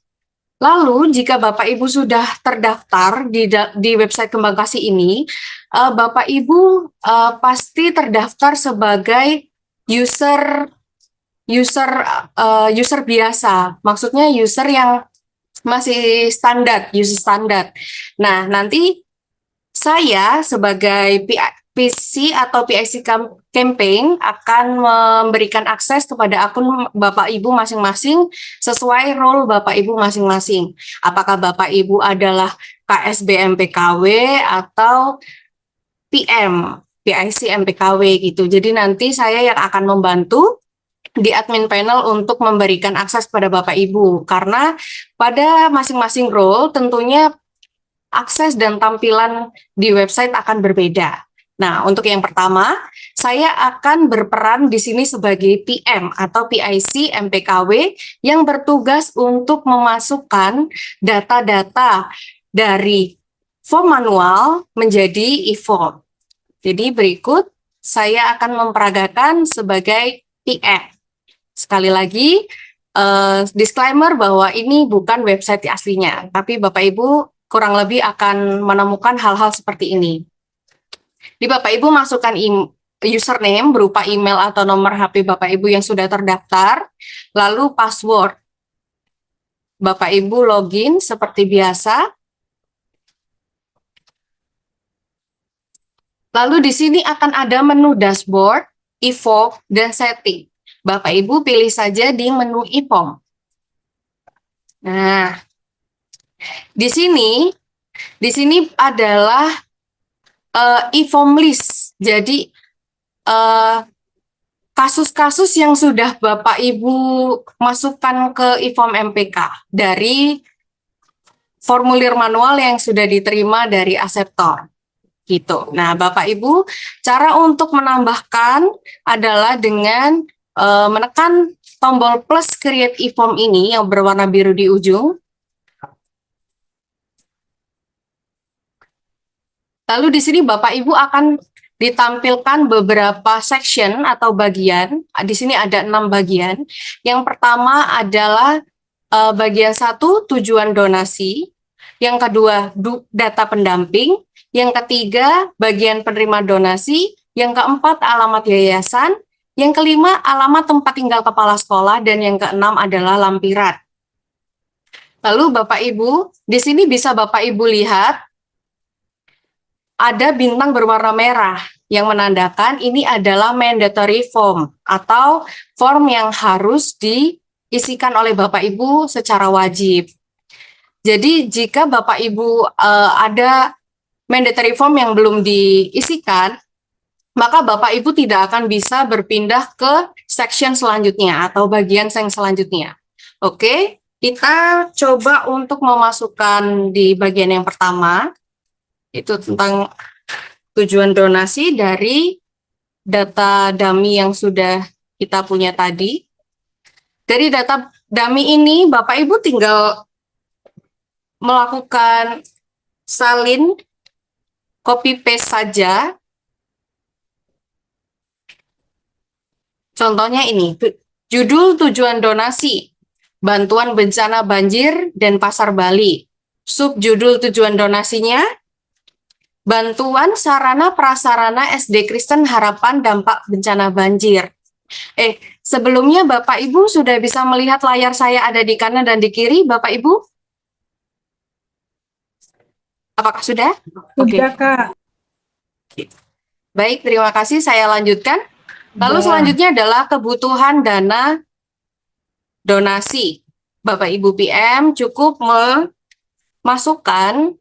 Lalu jika Bapak Ibu sudah terdaftar di website Kembangkasi ini, Bapak Ibu pasti terdaftar sebagai user biasa. Maksudnya user yang masih standar, user standar. Nah, nanti saya sebagai PC atau PIC campaign akan memberikan akses kepada akun Bapak Ibu masing-masing sesuai role Bapak Ibu masing-masing. Apakah Bapak Ibu adalah KSB MPKW atau PM, PIC MPKW gitu. Jadi nanti saya yang akan membantu di admin panel untuk memberikan akses kepada Bapak Ibu, karena pada masing-masing role tentunya akses dan tampilan di website akan berbeda. Nah, untuk yang pertama, saya akan berperan di sini sebagai PM atau PIC MPKW yang bertugas untuk memasukkan data-data dari form manual menjadi e-form. Jadi berikut saya akan memperagakan sebagai PM. Sekali lagi, disclaimer bahwa ini bukan website aslinya, tapi Bapak Ibu kurang lebih akan menemukan hal-hal seperti ini. Di Bapak Ibu masukkan username berupa email atau nomor HP Bapak Ibu yang sudah terdaftar, lalu password. Bapak Ibu login seperti biasa. Lalu di sini akan ada menu dashboard, evoke, dan setting. Bapak Ibu pilih saja di menu e-form. Nah, di sini adalah e-form list. Jadi kasus-kasus yang sudah Bapak Ibu masukkan ke e-form MPK dari formulir manual yang sudah diterima dari aseptor. Gitu. Nah, Bapak Ibu, cara untuk menambahkan adalah dengan menekan tombol plus create e-form ini yang berwarna biru di ujung. Lalu di sini Bapak Ibu akan ditampilkan beberapa section atau bagian. Di sini ada 6 bagian. Yang pertama adalah bagian 1 tujuan donasi, yang kedua data pendamping, yang ketiga bagian penerima donasi, yang keempat alamat yayasan, yang kelima alamat tempat tinggal kepala sekolah, dan yang keenam adalah lampiran. Lalu Bapak Ibu, di sini bisa Bapak Ibu lihat ada bintang berwarna merah yang menandakan ini adalah mandatory form atau form yang harus diisikan oleh Bapak Ibu secara wajib. Jadi jika Bapak Ibu ada mandatory form yang belum diisikan, maka Bapak Ibu tidak akan bisa berpindah ke section selanjutnya atau bagian yang selanjutnya. Oke, kita coba untuk memasukkan di bagian yang pertama, itu tentang tujuan donasi dari data dummy yang sudah kita punya tadi. Dari data dummy ini, Bapak Ibu tinggal melakukan salin, copy paste saja. Contohnya ini, judul tujuan donasi, bantuan bencana banjir dan pasar Bali. Subjudul tujuan donasinya, bantuan sarana prasarana SD Kristen Harapan dampak bencana banjir. Sebelumnya Bapak Ibu sudah bisa melihat layar saya ada di kanan dan di kiri, Bapak Ibu? Apakah sudah? Sudah, Kak. Baik, terima kasih. Saya lanjutkan. Lalu selanjutnya adalah kebutuhan dana donasi. Bapak Ibu PM cukup memasukkan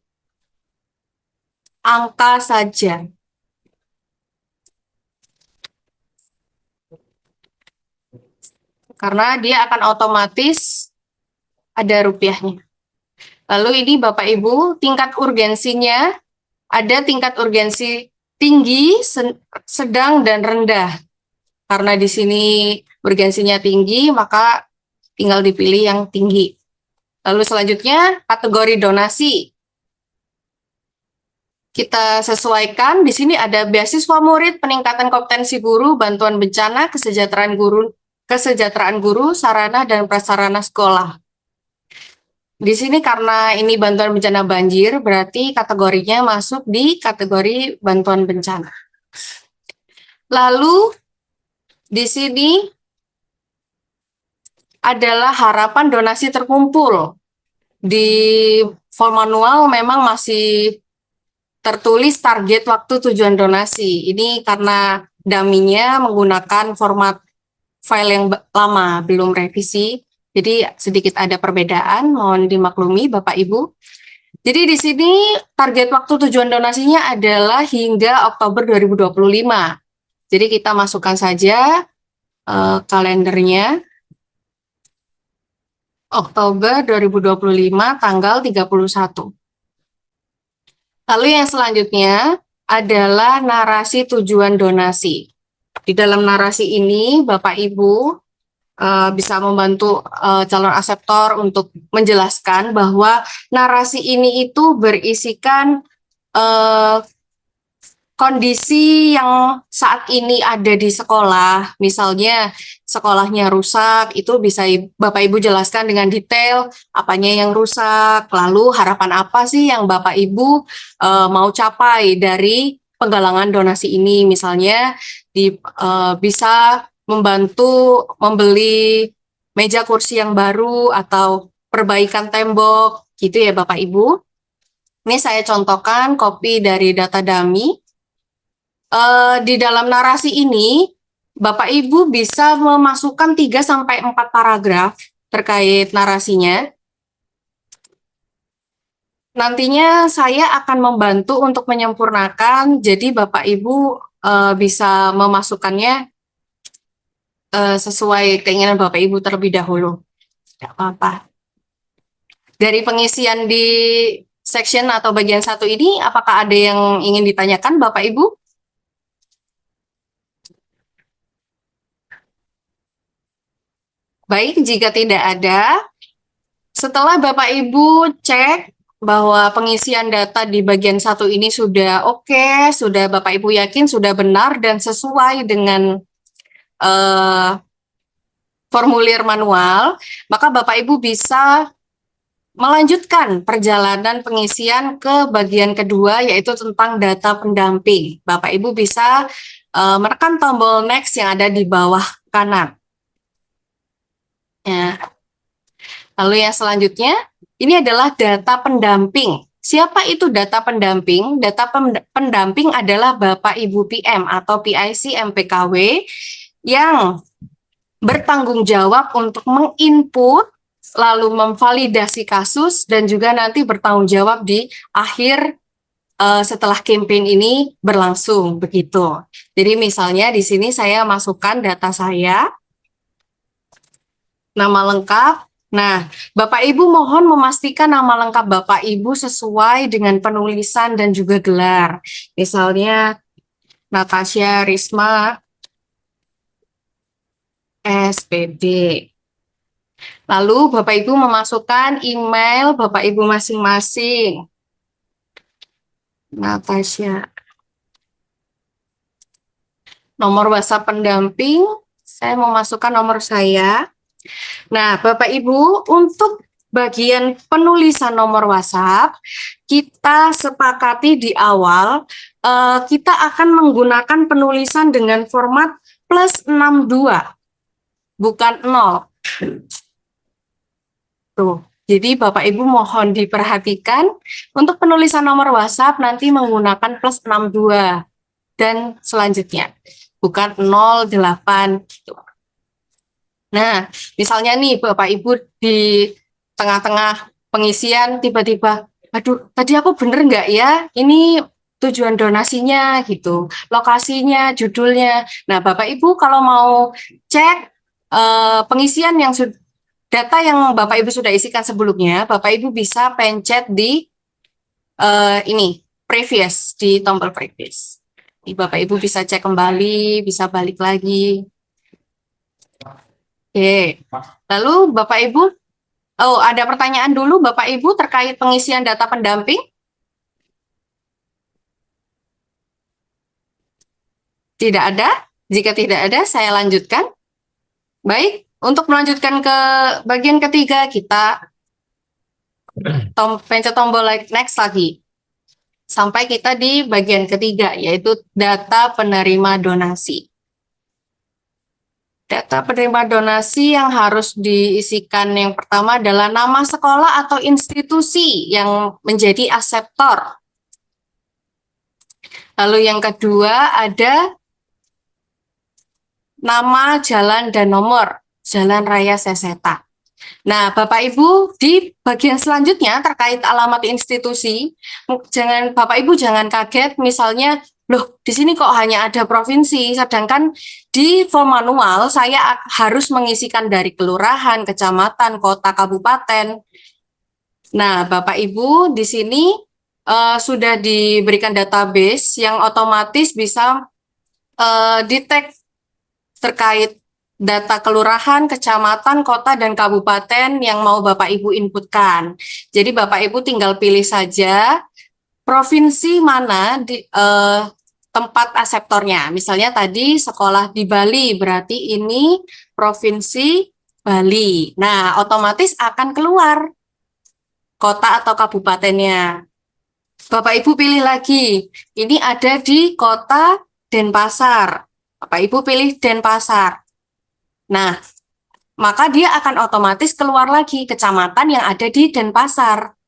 angka saja. Karena dia akan otomatis ada rupiahnya. Lalu ini Bapak Ibu, tingkat urgensinya ada tingkat urgensi tinggi, sedang, dan rendah. Karena di sini urgensinya tinggi, maka tinggal dipilih yang tinggi. Lalu selanjutnya kategori donasi. Kita sesuaikan, di sini ada beasiswa murid, peningkatan kompetensi guru, bantuan bencana, kesejahteraan guru, sarana dan prasarana sekolah. Di sini karena ini bantuan bencana banjir, berarti kategorinya masuk di kategori bantuan bencana. Lalu di sini adalah harapan donasi terkumpul. Di form manual memang masih tertulis target waktu tujuan donasi. Ini karena dummy-nya menggunakan format file yang lama, belum revisi. Jadi sedikit ada perbedaan, mohon dimaklumi Bapak Ibu. Jadi di sini target waktu tujuan donasinya adalah hingga Oktober 2025. Jadi kita masukkan saja kalendernya. Oktober 2025 tanggal 31. Lalu yang selanjutnya adalah narasi tujuan donasi. Di dalam narasi ini Bapak Ibu bisa membantu calon aseptor untuk menjelaskan bahwa narasi ini itu berisikan kondisi yang saat ini ada di sekolah. Misalnya sekolahnya rusak, itu bisa Bapak Ibu jelaskan dengan detail apanya yang rusak, lalu harapan apa sih yang Bapak Ibu mau capai dari penggalangan donasi ini. Misalnya bisa membantu membeli meja kursi yang baru atau perbaikan tembok, gitu ya Bapak Ibu. Ini saya contohkan copy dari data dummy. Di dalam narasi ini, Bapak Ibu bisa memasukkan 3-4 paragraf terkait narasinya. Nantinya saya akan membantu untuk menyempurnakan, jadi Bapak Ibu bisa memasukkannya sesuai keinginan Bapak Ibu terlebih dahulu. Tidak apa-apa. Dari pengisian di section atau bagian 1 ini, apakah ada yang ingin ditanyakan Bapak Ibu? Baik, jika tidak ada, setelah Bapak Ibu cek bahwa pengisian data di bagian 1 ini sudah oke, sudah Bapak Ibu yakin sudah benar dan sesuai dengan formulir manual, maka Bapak Ibu bisa melanjutkan perjalanan pengisian ke bagian kedua, yaitu tentang data pendamping. Bapak Ibu bisa menekan tombol next yang ada di bawah kanan. Ya. Lalu yang selanjutnya, ini adalah data pendamping. Siapa itu data pendamping? Data pendamping adalah Bapak Ibu PM atau PIC MPKW yang bertanggung jawab untuk menginput, lalu memvalidasi kasus, dan juga nanti bertanggung jawab di akhir setelah campaign ini berlangsung, begitu. Jadi misalnya di sini saya masukkan data saya, nama lengkap. Nah, Bapak Ibu mohon memastikan nama lengkap Bapak Ibu sesuai dengan penulisan dan juga gelar. Misalnya Natasha Risma SPD. Lalu Bapak Ibu memasukkan email Bapak Ibu masing-masing. Natasha. Nomor WhatsApp pendamping, saya memasukkan nomor saya. Nah, Bapak Ibu, untuk bagian penulisan nomor WhatsApp, kita sepakati di awal, kita akan menggunakan penulisan dengan format +62, bukan 0. Tuh. Jadi Bapak Ibu mohon diperhatikan, untuk penulisan nomor WhatsApp nanti menggunakan +62 dan selanjutnya, bukan 08 gitu. Nah, misalnya nih Bapak Ibu di tengah-tengah pengisian tiba-tiba, aduh tadi aku bener nggak ya? Ini tujuan donasinya gitu, lokasinya, judulnya. Nah, Bapak Ibu kalau mau cek pengisian yang data yang Bapak Ibu sudah isikan sebelumnya, Bapak Ibu bisa pencet di ini previous, di tombol previous. Di Bapak Ibu bisa cek kembali, bisa balik lagi. Oke, lalu Bapak Ibu, oh ada pertanyaan dulu Bapak Ibu terkait pengisian data pendamping? Tidak ada? Jika tidak ada, saya lanjutkan. Baik, untuk melanjutkan ke bagian ketiga, kita pencet tombol next lagi. Sampai kita di bagian ketiga, yaitu data penerima donasi. Data penerima donasi yang harus diisikan yang pertama adalah nama sekolah atau institusi yang menjadi aseptor. Lalu yang kedua ada nama jalan dan nomor Jalan Raya Seseta. Nah, Bapak Ibu di bagian selanjutnya terkait alamat institusi, Bapak Ibu jangan kaget misalnya, loh di sini kok hanya ada provinsi, sedangkan di form manual saya harus mengisikan dari kelurahan, kecamatan, kota, kabupaten. Nah, Bapak Ibu di sini sudah diberikan database yang otomatis bisa detect terkait data kelurahan, kecamatan, kota, dan kabupaten yang mau Bapak Ibu inputkan. Jadi Bapak Ibu tinggal pilih saja provinsi mana di tempat aseptornya. Misalnya tadi sekolah di Bali, berarti ini provinsi Bali. Nah, otomatis akan keluar kota atau kabupatennya. Bapak Ibu pilih lagi, ini ada di kota Denpasar. Bapak Ibu pilih Denpasar. Nah, maka dia akan otomatis keluar lagi kecamatan yang ada di Denpasar.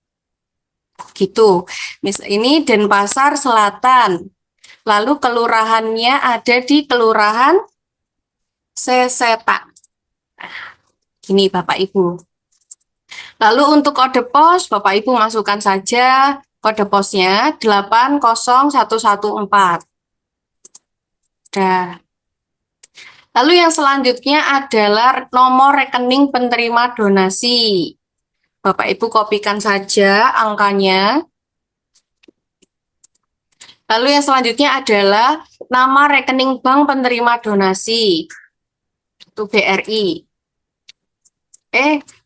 Gitu. Ini Denpasar Selatan. Lalu kelurahannya ada di Kelurahan Seseta. Ini Bapak Ibu. Lalu untuk kode pos, Bapak Ibu masukkan saja kode posnya 80114. Dah. Lalu yang selanjutnya adalah nomor rekening penerima donasi. Bapak Ibu kopikan saja angkanya. Lalu yang selanjutnya adalah nama rekening bank penerima donasi. Itu BRI.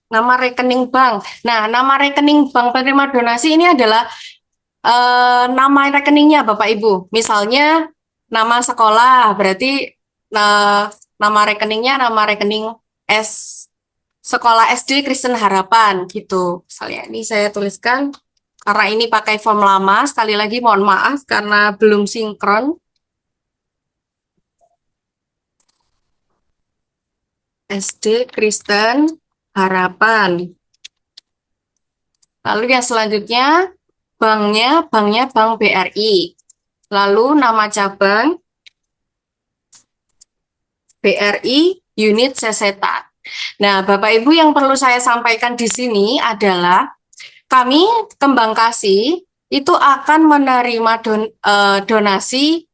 Nama rekening bank. Nah, nama rekening bank penerima donasi ini adalah nama rekeningnya Bapak Ibu. Misalnya nama sekolah, berarti nama rekeningnya nama rekening Sekolah SD Kristen Harapan gitu. Misalnya ini saya tuliskan karena ini pakai form lama, sekali lagi mohon maaf karena belum sinkron. SD Kristen Harapan. Lalu yang selanjutnya banknya Bank BRI. Lalu nama cabang BRI Unit Seseta. Nah, Bapak Ibu yang perlu saya sampaikan di sini adalah kami Kembang Kasih itu akan menerima donasi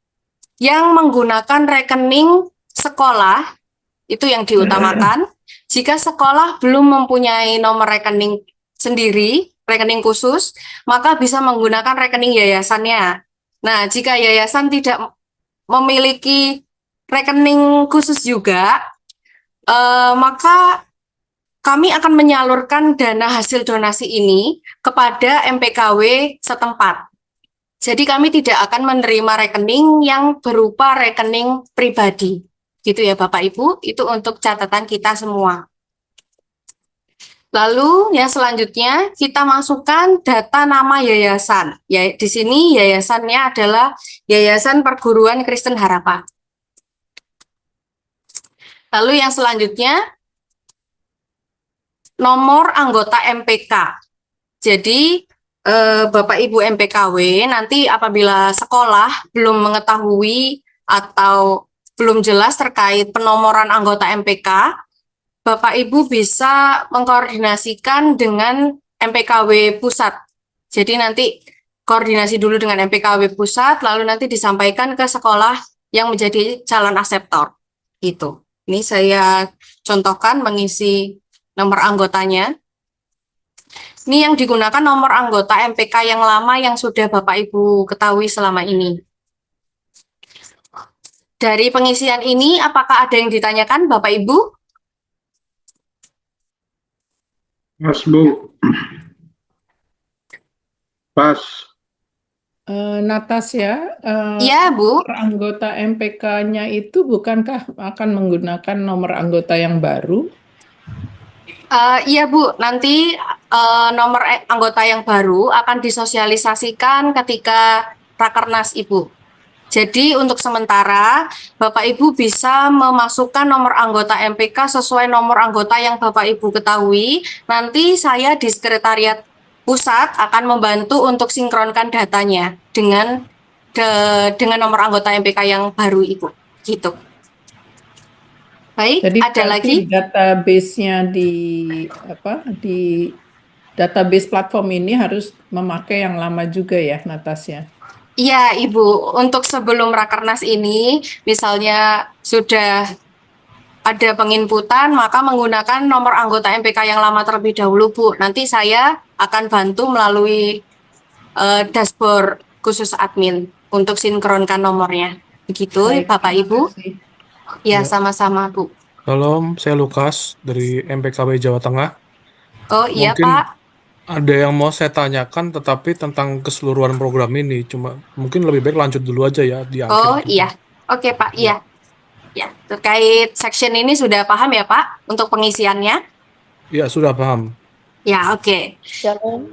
yang menggunakan rekening sekolah, itu yang diutamakan. Jika sekolah belum mempunyai nomor rekening sendiri, rekening khusus, maka bisa menggunakan rekening yayasannya. Nah, jika yayasan tidak memiliki rekening khusus juga, maka kami akan menyalurkan dana hasil donasi ini kepada MPKW setempat. Jadi kami tidak akan menerima rekening yang berupa rekening pribadi. Gitu ya Bapak Ibu, itu untuk catatan kita semua. Lalu yang selanjutnya kita masukkan data nama yayasan. Ya, di sini yayasannya adalah Yayasan Perguruan Kristen Harapan. Lalu yang selanjutnya nomor anggota MPK. Jadi Bapak Ibu MPKW nanti apabila sekolah belum mengetahui atau belum jelas terkait penomoran anggota MPK, Bapak Ibu bisa mengkoordinasikan dengan MPKW pusat. Jadi nanti koordinasi dulu dengan MPKW pusat, lalu nanti disampaikan ke sekolah yang menjadi calon aseptor. Gitu. Ini saya contohkan mengisi nomor anggotanya. Ini yang digunakan nomor anggota MPK yang lama yang sudah Bapak Ibu ketahui selama ini. Dari pengisian ini, apakah ada yang ditanyakan Bapak Ibu? Pas, Bu. Pas. Natasya, Iya, Bu. nomor anggota MPK-nya itu bukankah akan menggunakan nomor anggota yang baru? Iya Bu, nanti nomor anggota yang baru akan disosialisasikan ketika Rakernas Ibu. Jadi untuk sementara Bapak Ibu bisa memasukkan nomor anggota MPK sesuai nomor anggota yang Bapak Ibu ketahui. Nanti saya di sekretariat pusat akan membantu untuk sinkronkan datanya dengan nomor anggota MPK yang baru Ibu. Gitu. Baik, Jadi ada berarti lagi? database-nya di database platform ini harus memakai yang lama juga ya, Natasya? Iya, Ibu. Untuk sebelum Rakernas ini, misalnya sudah ada penginputan, maka menggunakan nomor anggota MPK yang lama terlebih dahulu, Bu. Nanti saya akan bantu melalui dashboard khusus admin untuk sinkronkan nomornya. Begitu, Baik, Bapak terima Ibu. kasih. Ya, Ya. sama-sama, Bu. Salam, saya Lukas dari MPKW Jawa Tengah. Oh iya, Mungkin Pak. ada yang mau saya tanyakan, tetapi tentang keseluruhan program ini. Cuma mungkin lebih baik lanjut dulu aja ya di Oh akhir. iya. Oke, Pak. Iya. Ya, terkait section ini sudah paham ya, Pak, untuk pengisiannya? Ya, sudah paham. Ya, oke. Shalom,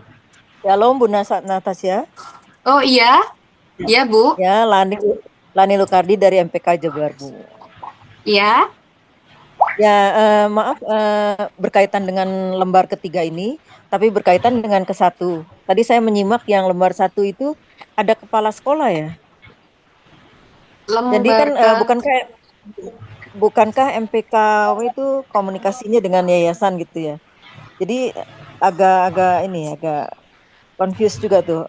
Shalom Bu Natasya. Oh iya. Iya, Bu. Ya, Lani Lukardi dari MPK Jebar, Bu. Ya. Ya, maaf berkaitan dengan lembar ketiga ini, tapi berkaitan dengan ke-1. Tadi saya menyimak yang lembar 1 itu ada kepala sekolah ya. Jadi kan bukankah MPKW itu komunikasinya dengan yayasan gitu ya. Jadi agak confused juga tuh.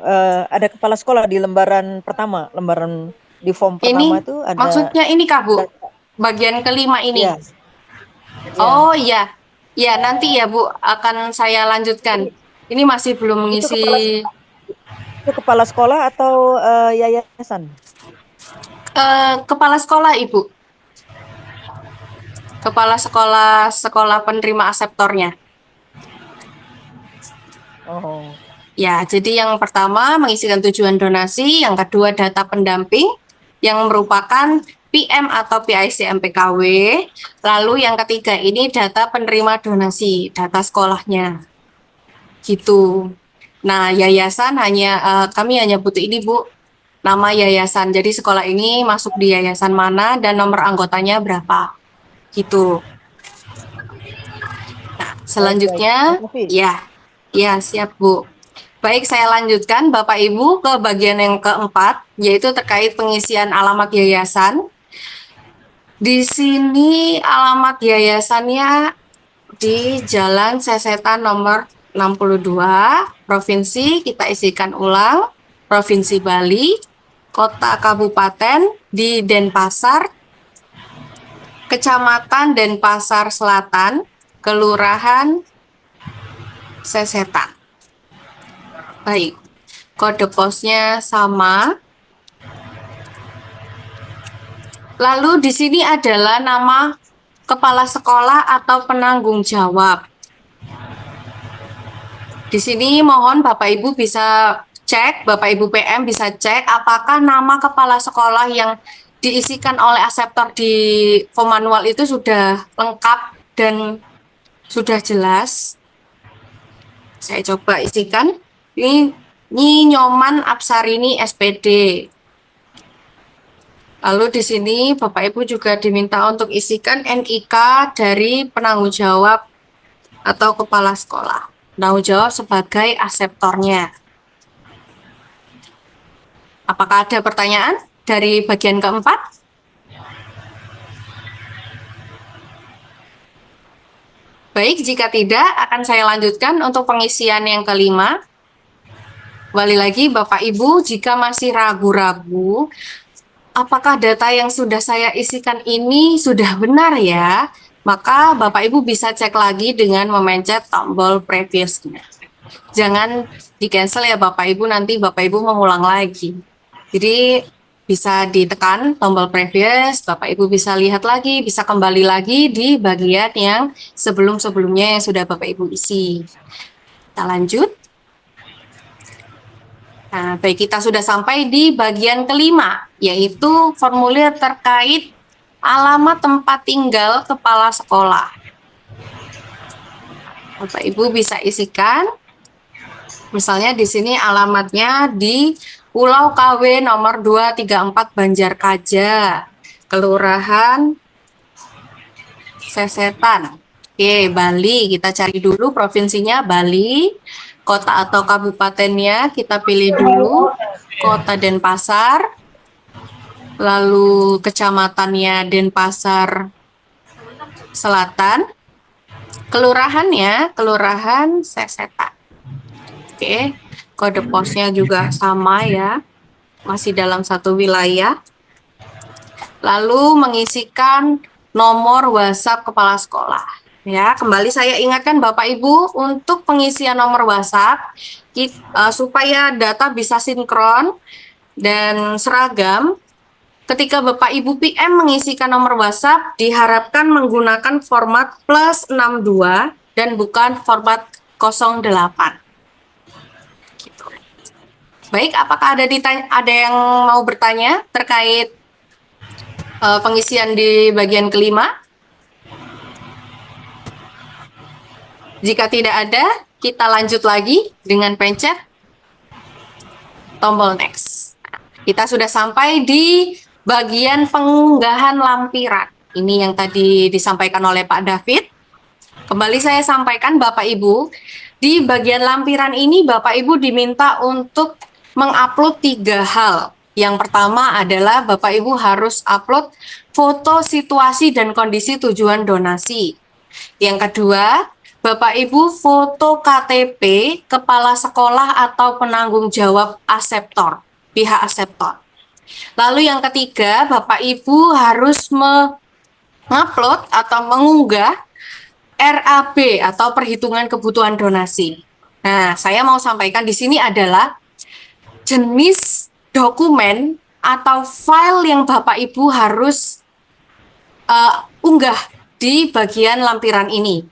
Ada kepala sekolah di lembaran pertama, lembaran di form pertama Ini itu ada. maksudnya ini Kak Bu, bagian kelima ini. Ya. Oh iya, ya nanti ya Bu akan saya lanjutkan. Ini masih belum mengisi. Itu kepala sekolah atau yayasan? Kepala sekolah Ibu. Kepala sekolah penerima aseptornya. Oh. Ya, jadi yang pertama mengisikan tujuan donasi, yang kedua data pendamping yang merupakan PM atau PIC MPKW, lalu yang ketiga ini data penerima donasi, data sekolahnya. Gitu. Nah, yayasan kami hanya butuh ini Bu, nama yayasan. Jadi sekolah ini masuk di yayasan mana dan nomor anggotanya berapa. Gitu. Nah, selanjutnya, ya siap Bu. Baik, saya lanjutkan Bapak Ibu ke bagian yang keempat, yaitu terkait pengisian alamat yayasan. Di sini alamat yayasannya di Jalan Sesetan nomor 62, Provinsi, kita isikan ulang, Provinsi Bali, Kota Kabupaten di Denpasar, Kecamatan Denpasar Selatan, Kelurahan Sesetan. Baik, kode posnya sama. Lalu di sini adalah nama kepala sekolah atau penanggung jawab. Di sini mohon Bapak Ibu bisa cek, Bapak Ibu PM bisa cek apakah nama kepala sekolah yang diisikan oleh aseptor di form manual itu sudah lengkap dan sudah jelas. Saya coba isikan. Ini Nyoman Apsarini SPD. Lalu di sini Bapak Ibu juga diminta untuk isikan NIK dari penanggung jawab atau kepala sekolah. Penanggung jawab sebagai aseptornya. Apakah ada pertanyaan dari bagian keempat? Baik, jika tidak akan saya lanjutkan untuk pengisian yang kelima. Kembali lagi Bapak Ibu, jika masih ragu-ragu apakah data yang sudah saya isikan ini sudah benar ya, maka Bapak Ibu bisa cek lagi dengan memencet tombol previous-nya. Jangan di-cancel ya Bapak Ibu, nanti Bapak Ibu mengulang lagi. Jadi bisa ditekan tombol previous, Bapak Ibu bisa lihat lagi, bisa kembali lagi di bagian yang sebelum-sebelumnya yang sudah Bapak Ibu isi. Kita lanjut. Nah, baik, kita sudah sampai di bagian kelima, yaitu formulir terkait alamat tempat tinggal kepala sekolah. Bapak Ibu bisa isikan, misalnya di sini alamatnya di Pulau KW nomor 234 Banjarkaja, Kelurahan Sesetan. Oke, Bali, kita cari dulu provinsinya Bali. Kota atau kabupatennya kita pilih dulu, Kota Denpasar, lalu kecamatannya Denpasar Selatan, kelurahannya Kelurahan Sesetan. Oke, kode posnya juga sama ya, masih dalam satu wilayah. Lalu mengisikan nomor WhatsApp kepala sekolah. Ya, kembali saya ingatkan Bapak Ibu untuk pengisian nomor WhatsApp supaya data bisa sinkron dan seragam. Ketika Bapak Ibu PM mengisikan nomor WhatsApp diharapkan menggunakan format +62 dan bukan format 08. Gitu. Baik, apakah ada yang mau bertanya terkait pengisian di bagian kelima? Jika tidak ada, kita lanjut lagi dengan pencet tombol next. Kita sudah sampai di bagian pengunggahan lampiran. Ini yang tadi disampaikan oleh Pak David. Kembali saya sampaikan Bapak Ibu, di bagian lampiran ini Bapak Ibu diminta untuk mengupload 3 hal. Yang pertama adalah Bapak Ibu harus upload foto situasi dan kondisi tujuan donasi. Yang kedua, Bapak Ibu foto KTP kepala sekolah atau penanggung jawab aseptor, pihak aseptor. Lalu yang ketiga, Bapak Ibu harus mengupload atau mengunggah RAB atau perhitungan kebutuhan donasi. Nah, saya mau sampaikan di sini adalah jenis dokumen atau file yang Bapak Ibu harus unggah di bagian lampiran ini.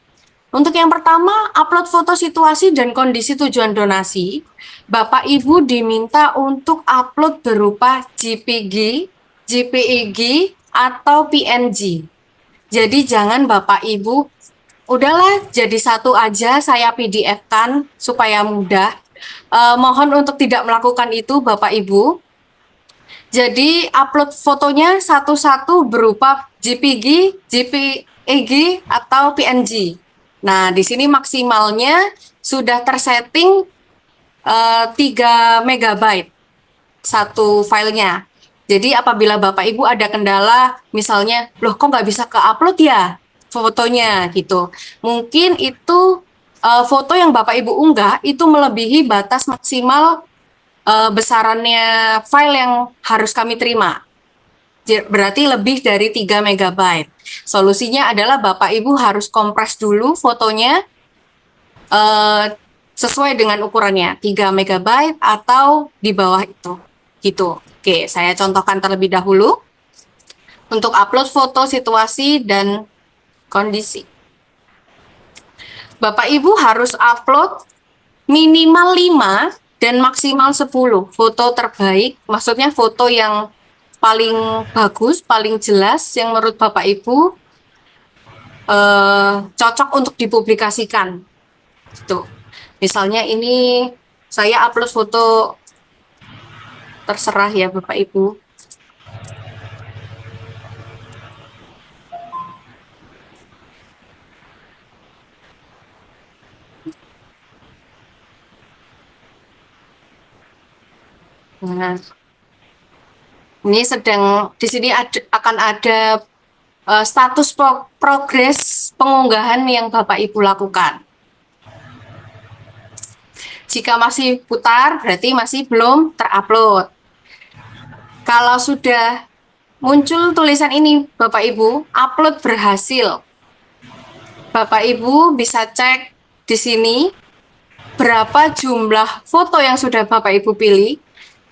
Untuk yang pertama, upload foto situasi dan kondisi tujuan donasi. Bapak Ibu diminta untuk upload berupa JPG, JPEG, atau PNG. Jadi jangan Bapak Ibu, udahlah jadi satu aja saya PDF-kan supaya mudah. Mohon untuk tidak melakukan itu Bapak Ibu. Jadi upload fotonya satu-satu berupa JPG, JPEG, atau PNG. Nah, di sini maksimalnya sudah tersetting 3 MB satu filenya. Jadi apabila Bapak Ibu ada kendala, misalnya, loh kok nggak bisa ke-upload ya fotonya gitu. Mungkin itu foto yang Bapak Ibu unggah itu melebihi batas maksimal besarannya file yang harus kami terima. Berarti lebih dari 3 MB. Solusinya adalah Bapak Ibu harus kompres dulu fotonya sesuai dengan ukurannya, 3 MB atau di bawah itu. Gitu. Oke, saya contohkan terlebih dahulu. Untuk upload foto situasi dan kondisi. Bapak Ibu harus upload minimal 5 dan maksimal 10 foto terbaik, maksudnya foto yang paling bagus, paling jelas yang menurut Bapak Ibu cocok untuk dipublikasikan. Gitu. Misalnya ini saya upload foto, terserah ya Bapak Ibu. Nah, ini sedang di sini akan ada status progres pengunggahan yang Bapak Ibu lakukan. Jika masih putar, berarti masih belum terupload. Kalau sudah muncul tulisan ini, Bapak Ibu, upload berhasil. Bapak Ibu bisa cek di sini berapa jumlah foto yang sudah Bapak Ibu pilih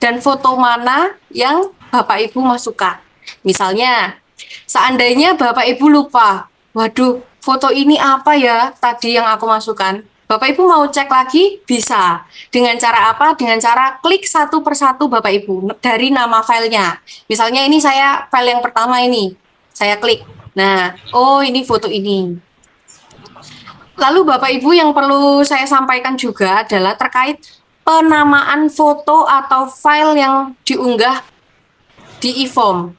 dan foto mana yang Bapak Ibu masukkan. Misalnya, seandainya Bapak Ibu lupa, waduh, foto ini apa ya tadi yang aku masukkan? Bapak Ibu mau cek lagi? Bisa. Dengan cara apa? Dengan cara klik satu persatu Bapak Ibu dari nama filenya. Misalnya ini saya file yang pertama ini. Saya klik. Nah, oh ini foto ini. Lalu Bapak Ibu yang perlu saya sampaikan juga adalah terkait penamaan foto atau file yang diunggah di e-form.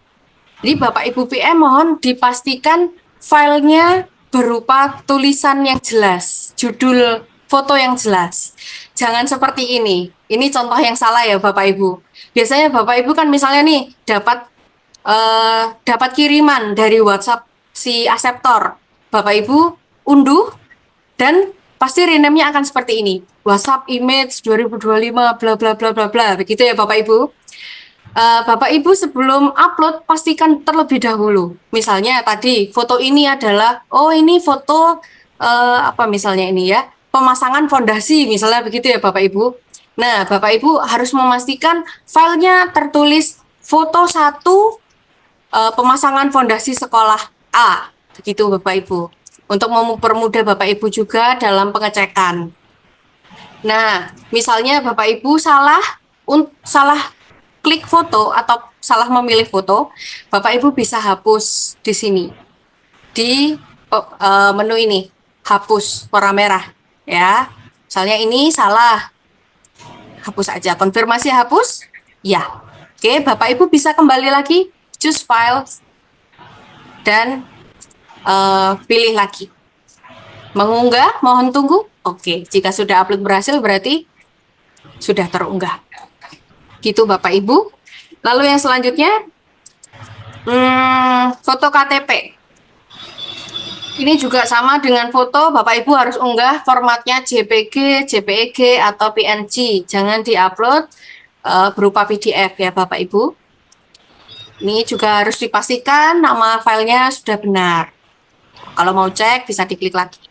Jadi Bapak Ibu PM mohon dipastikan filenya berupa tulisan yang jelas, judul foto yang jelas. Jangan seperti ini. Ini contoh yang salah ya Bapak Ibu. Biasanya Bapak Ibu kan misalnya nih dapat kiriman dari WhatsApp si aseptor. Bapak Ibu unduh dan pasti rename-nya akan seperti ini. WhatsApp image 2025 bla bla bla bla bla. Begitu ya Bapak Ibu. Bapak Ibu sebelum upload pastikan terlebih dahulu. Misalnya tadi foto ini adalah ini foto apa misalnya ini ya, pemasangan fondasi misalnya begitu ya Bapak Ibu. Nah, Bapak Ibu harus memastikan filenya tertulis foto 1 pemasangan fondasi sekolah A. Begitu Bapak Ibu. Untuk mempermudah Bapak Ibu juga dalam pengecekan. Nah, misalnya Bapak Ibu salah klik foto atau salah memilih foto, Bapak Ibu bisa hapus di sini. Di menu ini, hapus warna merah ya. Misalnya ini salah. Hapus aja. Konfirmasi hapus? Ya. Oke, Bapak Ibu bisa kembali lagi, choose file dan pilih lagi. Mengunggah, mohon tunggu. Oke, jika sudah upload berhasil berarti sudah terunggah. Gitu Bapak Ibu. Lalu yang selanjutnya foto KTP. Ini juga sama dengan foto, Bapak Ibu harus unggah formatnya JPG, JPEG atau PNG. Jangan diupload berupa PDF ya Bapak Ibu. Ini juga harus dipastikan nama filenya sudah benar. Kalau mau cek bisa diklik lagi.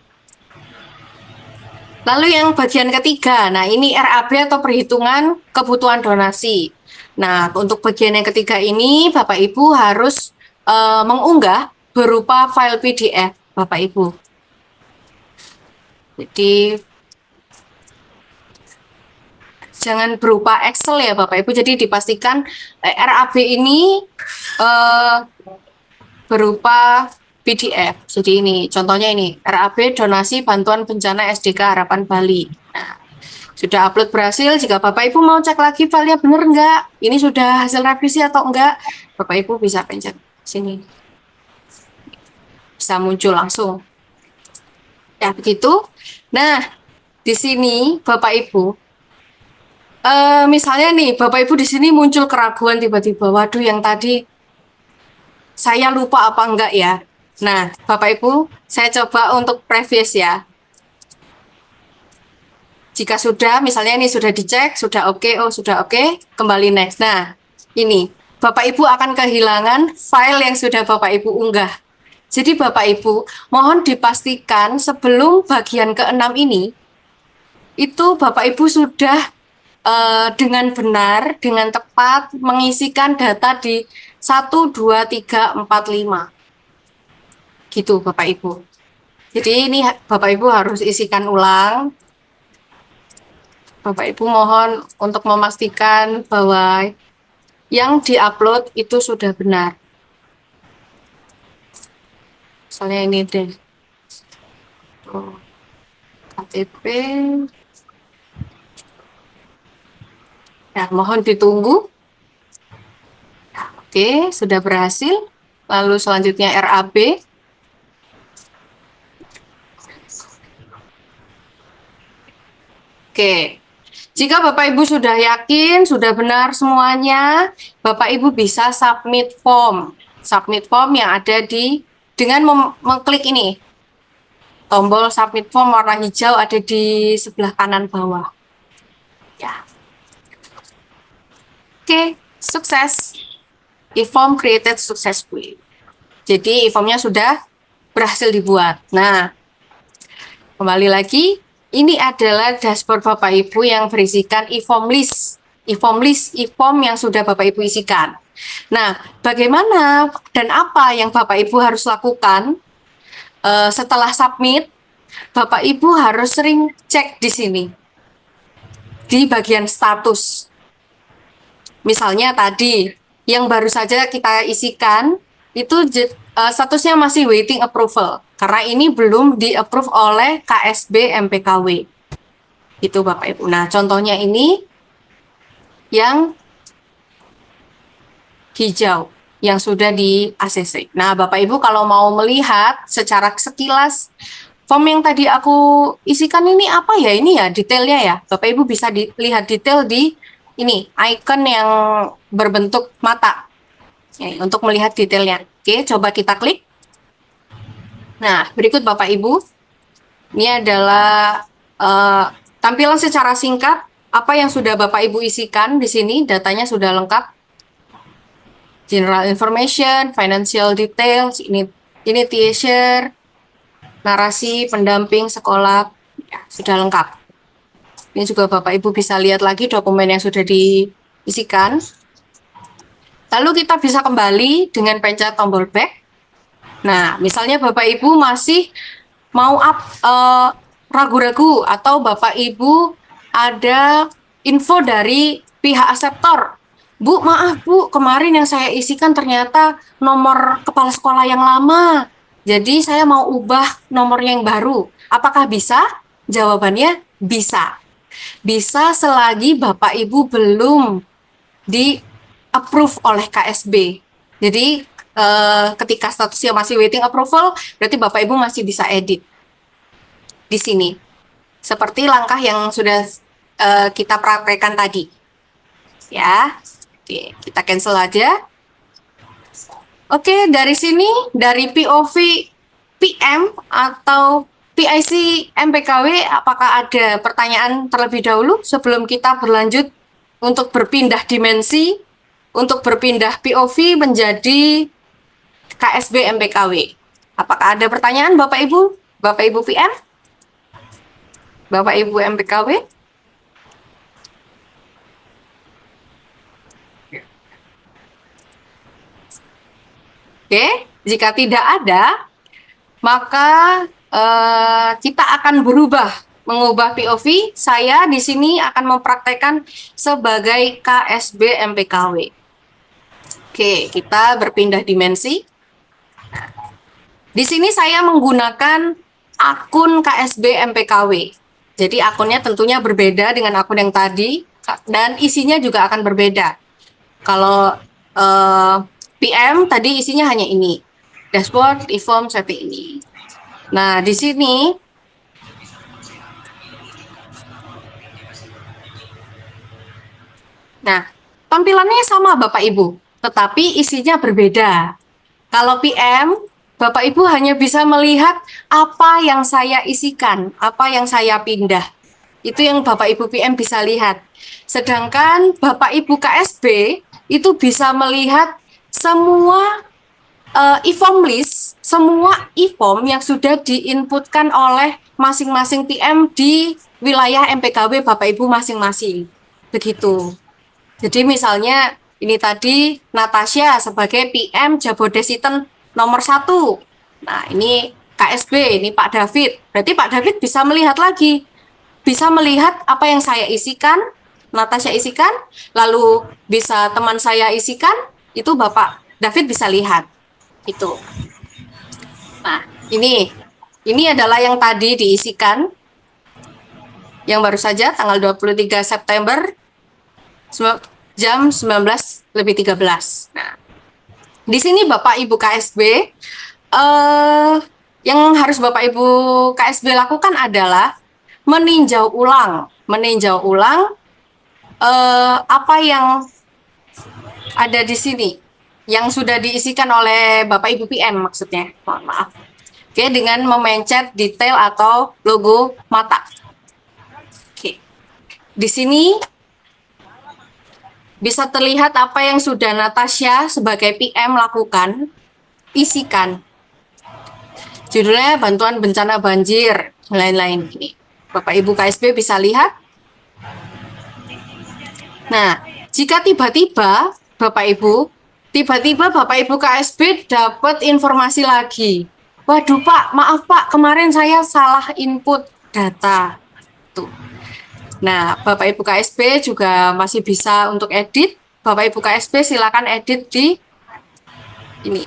Lalu yang bagian ketiga, nah ini RAB atau perhitungan kebutuhan donasi. Nah, untuk bagian yang ketiga ini Bapak Ibu harus mengunggah berupa file PDF, Bapak Ibu. Jadi jangan berupa Excel ya Bapak Ibu. Jadi dipastikan RAB ini berupa PDF. Jadi ini contohnya ini RAB donasi bantuan bencana SDK Harapan Bali. Nah, sudah upload berhasil. Jika Bapak Ibu mau cek lagi filenya benar enggak, ini sudah hasil revisi atau enggak, Bapak Ibu bisa pencet sini. Bisa muncul langsung. Ya begitu. Nah, di sini Bapak Ibu misalnya nih Bapak Ibu di sini muncul keraguan tiba-tiba, waduh yang tadi saya lupa apa enggak ya. Nah, Bapak Ibu, saya coba untuk previous ya. Jika sudah, misalnya ini sudah dicek, sudah oke, sudah oke, kembali next. Nah, ini, Bapak Ibu akan kehilangan file yang sudah Bapak Ibu unggah. Jadi Bapak Ibu, mohon dipastikan sebelum bagian ke-6 ini, itu Bapak Ibu sudah dengan benar, dengan tepat, mengisikan data di 1, 2, 3, 4, 5. Gitu Bapak Ibu. Jadi ini Bapak Ibu harus isikan ulang. Bapak Ibu mohon untuk memastikan bahwa yang diupload itu sudah benar. Misalnya ini deh. KTP. Ya, mohon ditunggu. Oke, sudah berhasil. Lalu selanjutnya RAB. Oke, jika Bapak Ibu sudah yakin, sudah benar semuanya, Bapak Ibu bisa submit form. Submit form yang ada di dengan mengklik ini. Tombol submit form warna hijau ada di sebelah kanan bawah. Ya. Oke, sukses. E-form created successfully. Jadi e-formnya sudah berhasil dibuat. Nah, kembali lagi, ini adalah dashboard Bapak Ibu yang berisikan e-form list. E-form yang sudah Bapak Ibu isikan. Nah, bagaimana dan apa yang Bapak Ibu harus lakukan setelah submit? Bapak Ibu harus sering cek di sini, di bagian status. Misalnya tadi, yang baru saja kita isikan, itu statusnya masih waiting approval, karena ini belum di-approve oleh KSB MPKW. Itu Bapak Ibu. Nah, contohnya ini yang hijau, yang sudah di ACC. Nah, Bapak Ibu kalau mau melihat secara sekilas, form yang tadi aku isikan ini apa ya? Ini ya detailnya ya. Bapak Ibu bisa lihat detail di ini, icon yang berbentuk mata. Ya, untuk melihat detailnya. Oke, coba kita klik. Nah, berikut Bapak Ibu. Ini adalah tampilan secara singkat apa yang sudah Bapak Ibu isikan di sini. Datanya sudah lengkap. General information, financial details, initiation, narasi, pendamping, sekolah, ya, sudah lengkap. Ini juga Bapak Ibu bisa lihat lagi dokumen yang sudah diisikan. Lalu kita bisa kembali dengan pencet tombol back. Nah, misalnya Bapak Ibu masih mau ragu-ragu atau Bapak Ibu ada info dari pihak aseptor. Bu, maaf Bu, kemarin yang saya isikan ternyata nomor kepala sekolah yang lama. Jadi saya mau ubah nomor yang baru. Apakah bisa? Jawabannya bisa. Bisa selagi Bapak Ibu belum di-approve oleh KSB. Jadi ketika statusnya masih waiting approval, berarti Bapak Ibu masih bisa edit di sini. Seperti langkah yang sudah kita praktekkan tadi. Ya. Oke, kita cancel aja. Oke, dari sini, dari POV PM atau PIC MPKW, apakah ada pertanyaan terlebih dahulu sebelum kita berlanjut untuk berpindah dimensi, untuk berpindah POV menjadi KSB MPKW? Apakah ada pertanyaan Bapak Ibu? Bapak Ibu PM? Bapak Ibu MPKW? Oke, jika tidak ada, maka kita akan mengubah POV. Saya di sini akan mempraktekkan sebagai KSB MPKW. Oke, kita berpindah dimensi. Di sini saya menggunakan akun KSB MPKW. Jadi akunnya tentunya berbeda dengan akun yang tadi, dan isinya juga akan berbeda. Kalau PM tadi isinya hanya ini, dashboard, e-form, seperti ini. Nah, di sini tampilannya sama Bapak Ibu, tetapi isinya berbeda. Kalau PM, Bapak Ibu hanya bisa melihat apa yang saya isikan, apa yang saya pindah. Itu yang Bapak Ibu PM bisa lihat. Sedangkan Bapak Ibu KSB itu bisa melihat semua e-form list, semua e-form yang sudah diinputkan oleh masing-masing PM di wilayah MPKW Bapak Ibu masing-masing. Begitu. Jadi misalnya ini tadi Natasha sebagai PM Jabodesiten nomor 1. Nah, ini KSB, ini Pak David. Berarti Pak David bisa melihat lagi. Bisa melihat apa yang saya isikan, Natasha isikan, lalu bisa teman saya isikan, itu Bapak David bisa lihat. Itu. Nah, ini adalah yang tadi diisikan. Yang baru saja tanggal 23 September jam 19:13. Nah, di sini Bapak Ibu KSB yang harus Bapak Ibu KSB lakukan adalah meninjau ulang apa yang ada di sini. yang sudah diisikan oleh Bapak Ibu PM maksudnya. Mohon maaf. Oke, dengan memencet detail atau logo mata. Oke. Di sini bisa terlihat apa yang sudah Natasha sebagai PM lakukan, isikan. Judulnya bantuan bencana banjir, lain-lain. Ini Bapak Ibu KSB bisa lihat. Nah, jika tiba-tiba Bapak Ibu KSB dapat informasi lagi. Waduh Pak, maaf Pak, kemarin saya salah input data. Tuh. Nah, Bapak Ibu KSB juga masih bisa untuk edit. Bapak Ibu KSB silakan edit di ini,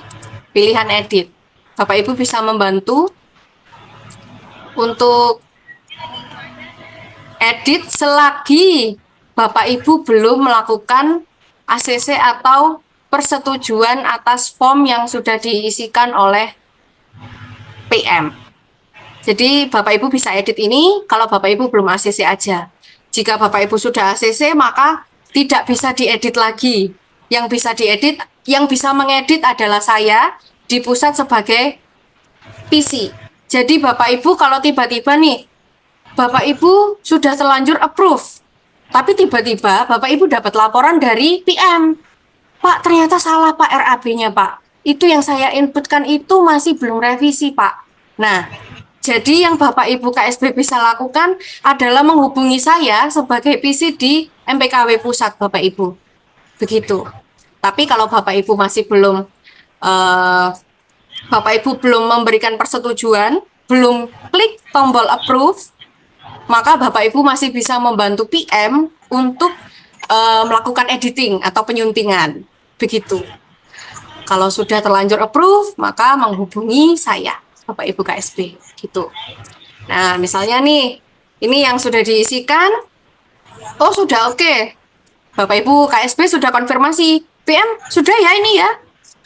pilihan edit. Bapak Ibu bisa membantu untuk edit selagi Bapak Ibu belum melakukan ACC atau persetujuan atas form yang sudah diisikan oleh PM. Jadi Bapak Ibu bisa edit ini kalau Bapak Ibu belum ACC aja. Jika Bapak Ibu sudah ACC maka tidak bisa diedit lagi. Yang bisa diedit, yang bisa mengedit adalah saya di pusat sebagai PC. Jadi Bapak Ibu kalau tiba-tiba nih Bapak Ibu sudah terlanjur approve, tapi tiba-tiba Bapak Ibu dapat laporan dari PM. Pak, ternyata salah Pak RAB-nya Pak. Itu yang saya inputkan itu masih belum revisi Pak. Nah, jadi yang Bapak Ibu KSB bisa lakukan adalah menghubungi saya sebagai PC di MPKW Pusat Bapak Ibu. Begitu. Tapi kalau Bapak Ibu masih belum Bapak Ibu belum memberikan persetujuan, belum klik tombol approve, maka Bapak Ibu masih bisa membantu PM untuk melakukan editing atau penyuntingan. Begitu. Kalau sudah terlanjur approve, maka menghubungi saya, Bapak Ibu KSB. Gitu. Nah, misalnya nih, ini yang sudah diisikan, oh sudah oke. Bapak Ibu KSB sudah konfirmasi, PM sudah ya ini ya,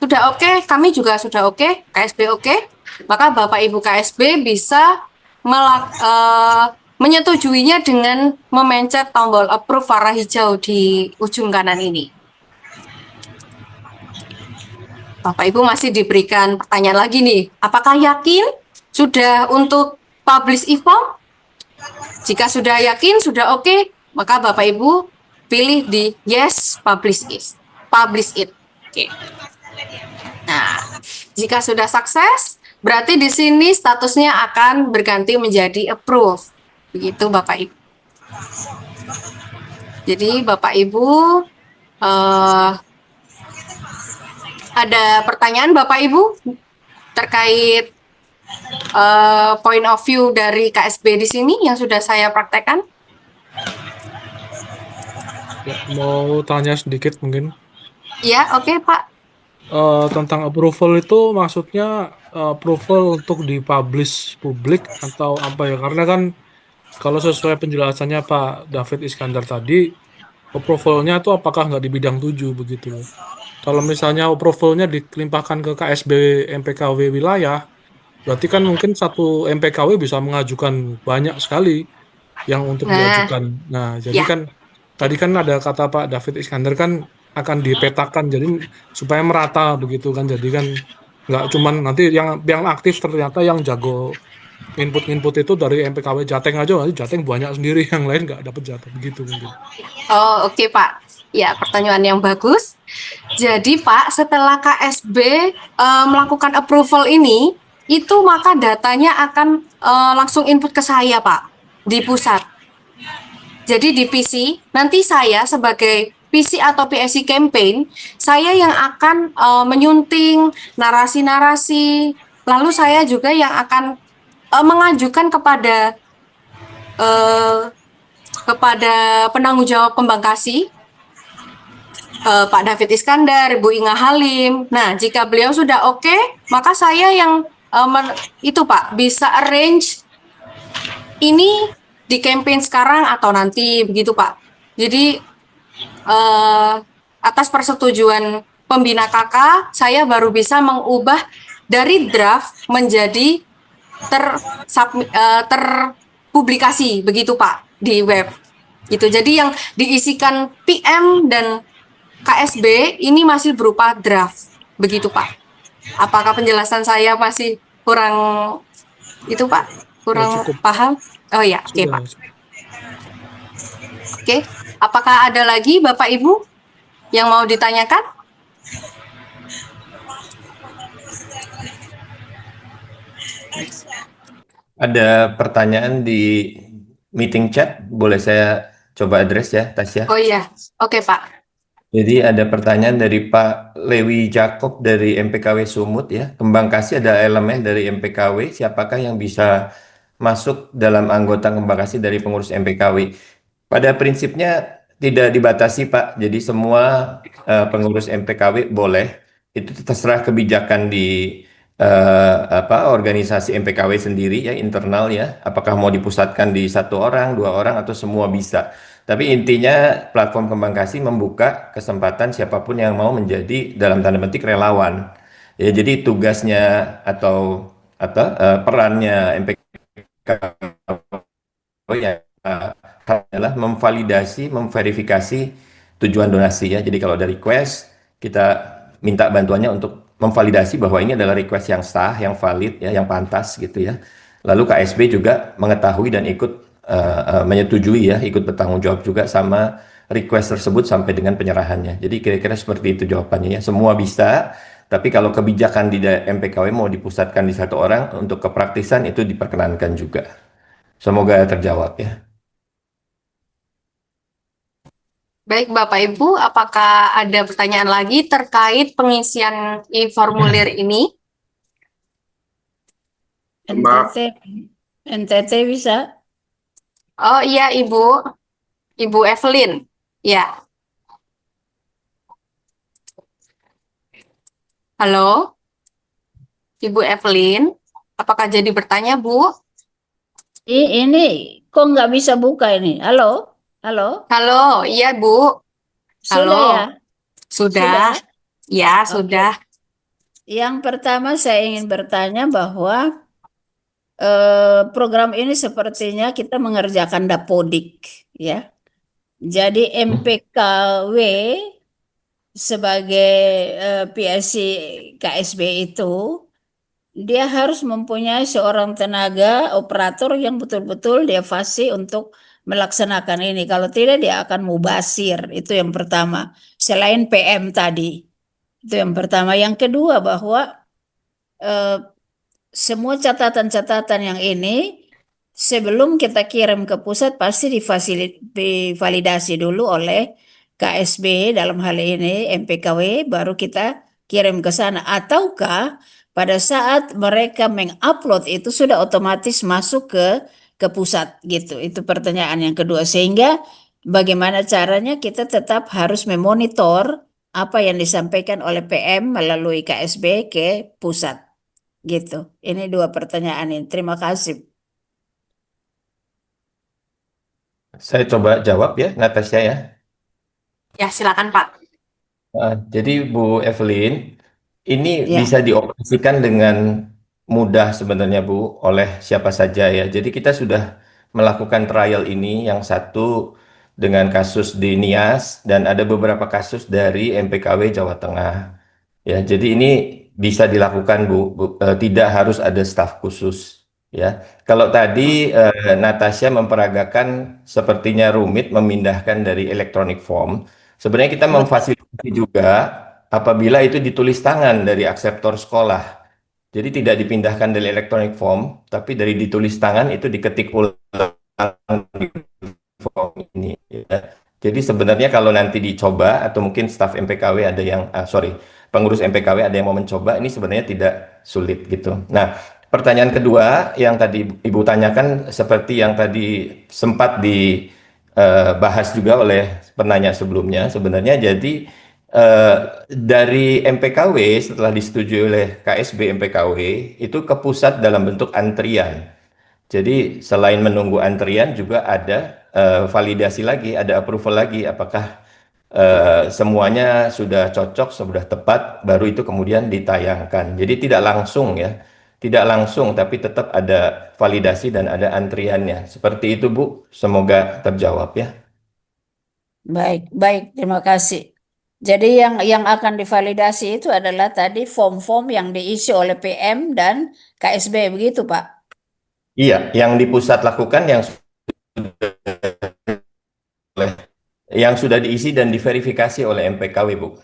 sudah oke, kami juga sudah oke, KSB oke. Maka Bapak Ibu KSB bisa menyetujuinya dengan memencet tombol approve warna hijau di ujung kanan ini. Bapak Ibu masih diberikan pertanyaan lagi nih, apakah yakin sudah untuk publish e-form? Jika sudah yakin, sudah oke, maka Bapak Ibu pilih di yes, publish it. Oke. Nah, jika sudah sukses, berarti di sini statusnya akan berganti menjadi approve. Begitu Bapak Ibu. Jadi Bapak Ibu ada pertanyaan Bapak Ibu terkait point of view dari KSB di sini yang sudah saya praktekkan? Ya, mau tanya sedikit mungkin. Ya, oke Pak. Tentang approval itu maksudnya approval untuk dipublish publik atau apa ya? Karena kan kalau sesuai penjelasannya Pak David Iskandar tadi, approvalnya itu apakah nggak di bidang 7 begitu? Kalau misalnya approvalnya dilimpahkan ke KSB MPKW wilayah, berarti kan mungkin satu MPKW bisa mengajukan banyak sekali yang untuk diajukan. Nah, jadi Ya. kan tadi kan ada kata Pak David Iskandar kan akan dipetakan, jadi supaya merata begitu kan. Jadi kan nggak cuman nanti yang aktif ternyata yang jago input itu dari MPKW Jateng aja, nanti Jateng banyak sendiri, yang lain nggak dapat jatah begitu mungkin. Oh, oke Pak. Ya, pertanyaan yang bagus. Jadi Pak, setelah KSB melakukan approval ini, itu maka datanya akan langsung input ke saya Pak, di pusat. Jadi di PC, nanti saya sebagai PC atau PSC campaign, saya yang akan menyunting narasi-narasi, lalu saya juga yang akan mengajukan kepada penanggung jawab Pembangkasi, Pak David Iskandar, Ibu Inga Halim. Nah, jika beliau sudah oke, maka saya yang itu Pak bisa arrange ini di campaign sekarang atau nanti begitu Pak. Jadi atas persetujuan pembina KK, saya baru bisa mengubah dari draft menjadi terpublikasi begitu Pak di web. Gitu. Jadi yang diisikan PM dan KSB ini masih berupa draft, begitu Pak. Apakah penjelasan saya masih kurang itu Pak? Kurang cukup. paham? Oh ya, oke Sudah. Pak. Oke, apakah ada lagi Bapak Ibu yang mau ditanyakan? Ada pertanyaan di meeting chat, boleh saya coba address ya, Tasya? Oh iya, oke Pak. Jadi ada pertanyaan dari Pak Lewi Jakob dari MPKW Sumut ya. Kembang Kasih ada elemen dari MPKW, siapakah yang bisa masuk dalam anggota Kembang Kasih dari pengurus MPKW? Pada prinsipnya tidak dibatasi Pak, jadi semua pengurus MPKW boleh. Itu terserah kebijakan di organisasi MPKW sendiri ya, internal ya. Apakah mau dipusatkan di 1 orang, 2 orang, atau semua bisa. Tapi intinya platform Kembang Kasih membuka kesempatan siapapun yang mau menjadi dalam tanda petik relawan. Ya, jadi tugasnya atau perannya MPKW ya adalah memvalidasi, memverifikasi tujuan donasi ya. Jadi kalau ada request, kita minta bantuannya untuk memvalidasi bahwa ini adalah request yang sah, yang valid ya, yang pantas gitu ya. Lalu KSB juga mengetahui dan ikut menyetujui ya, ikut bertanggung jawab juga sama request tersebut sampai dengan penyerahannya. Jadi kira-kira seperti itu jawabannya ya. Semua bisa, tapi kalau kebijakan di MPKW mau dipusatkan di 1 orang, untuk kepraktisan itu diperkenankan juga. Semoga terjawab ya. Baik Bapak Ibu, apakah ada pertanyaan lagi terkait pengisian e-formulir ini? Mbak. NTT bisa? Oh iya Ibu Evelyn. Ya. Halo, Ibu Evelyn. Apakah jadi bertanya Bu? Ini kok nggak bisa buka ini? Halo? Halo? Halo, iya Bu. Sudah Halo. ya? Sudah. Ya, Oke. sudah. Yang pertama saya ingin bertanya bahwa program ini sepertinya kita mengerjakan dapodik ya. Jadi MPKW sebagai PSC KSB itu dia harus mempunyai seorang tenaga operator yang betul-betul dia fasih untuk melaksanakan ini. Kalau tidak dia akan mubasir. Itu yang pertama. Selain PM tadi. Itu yang pertama. Yang kedua bahwa semua catatan-catatan yang ini sebelum kita kirim ke pusat pasti divalidasi dulu oleh KSB dalam hal ini MPKW baru kita kirim ke sana. Ataukah pada saat mereka mengupload itu sudah otomatis masuk ke pusat gitu. Itu pertanyaan yang kedua. Sehingga bagaimana caranya kita tetap harus memonitor apa yang disampaikan oleh PM melalui KSB ke pusat gitu. Ini 2 pertanyaan ini. Terima kasih. Saya coba jawab ya, Natasha ya. Ya, silakan Pak. Jadi Bu Evelyn, ini Ya. bisa dioperasikan dengan mudah sebenarnya Bu, oleh siapa saja ya. Jadi kita sudah melakukan trial ini, yang satu dengan kasus di Nias, dan ada beberapa kasus dari MPKW Jawa Tengah. Ya, jadi ini bisa dilakukan Bu, tidak harus ada staf khusus. Ya, kalau tadi Natasha memperagakan sepertinya rumit memindahkan dari electronic form, sebenarnya kita memfasilitasi juga apabila itu ditulis tangan dari akseptor sekolah. Jadi tidak dipindahkan dari electronic form, tapi dari ditulis tangan itu diketik ulang di form ini. Ya. Jadi sebenarnya kalau nanti dicoba, atau mungkin staf MPKW ada yang, pengurus MPKW ada yang mau mencoba, ini sebenarnya tidak sulit gitu. Nah, pertanyaan kedua yang tadi Ibu tanyakan, seperti yang tadi sempat dibahas juga oleh penanya sebelumnya, sebenarnya jadi dari MPKW setelah disetujui oleh KSB MPKW itu ke pusat dalam bentuk antrian. Jadi selain menunggu antrian juga ada validasi lagi, ada approval lagi, apakah semuanya sudah cocok, sudah tepat, baru itu kemudian ditayangkan. Jadi tidak langsung ya, tidak langsung, tapi tetap ada validasi dan ada antriannya. Seperti itu Bu, semoga terjawab ya. Baik, baik. Terima kasih. Jadi yang akan divalidasi itu adalah tadi form-form yang diisi oleh PM dan KSB, begitu Pak? Iya, yang di pusat lakukan yang sudah diisi dan diverifikasi oleh MPKW, Bu.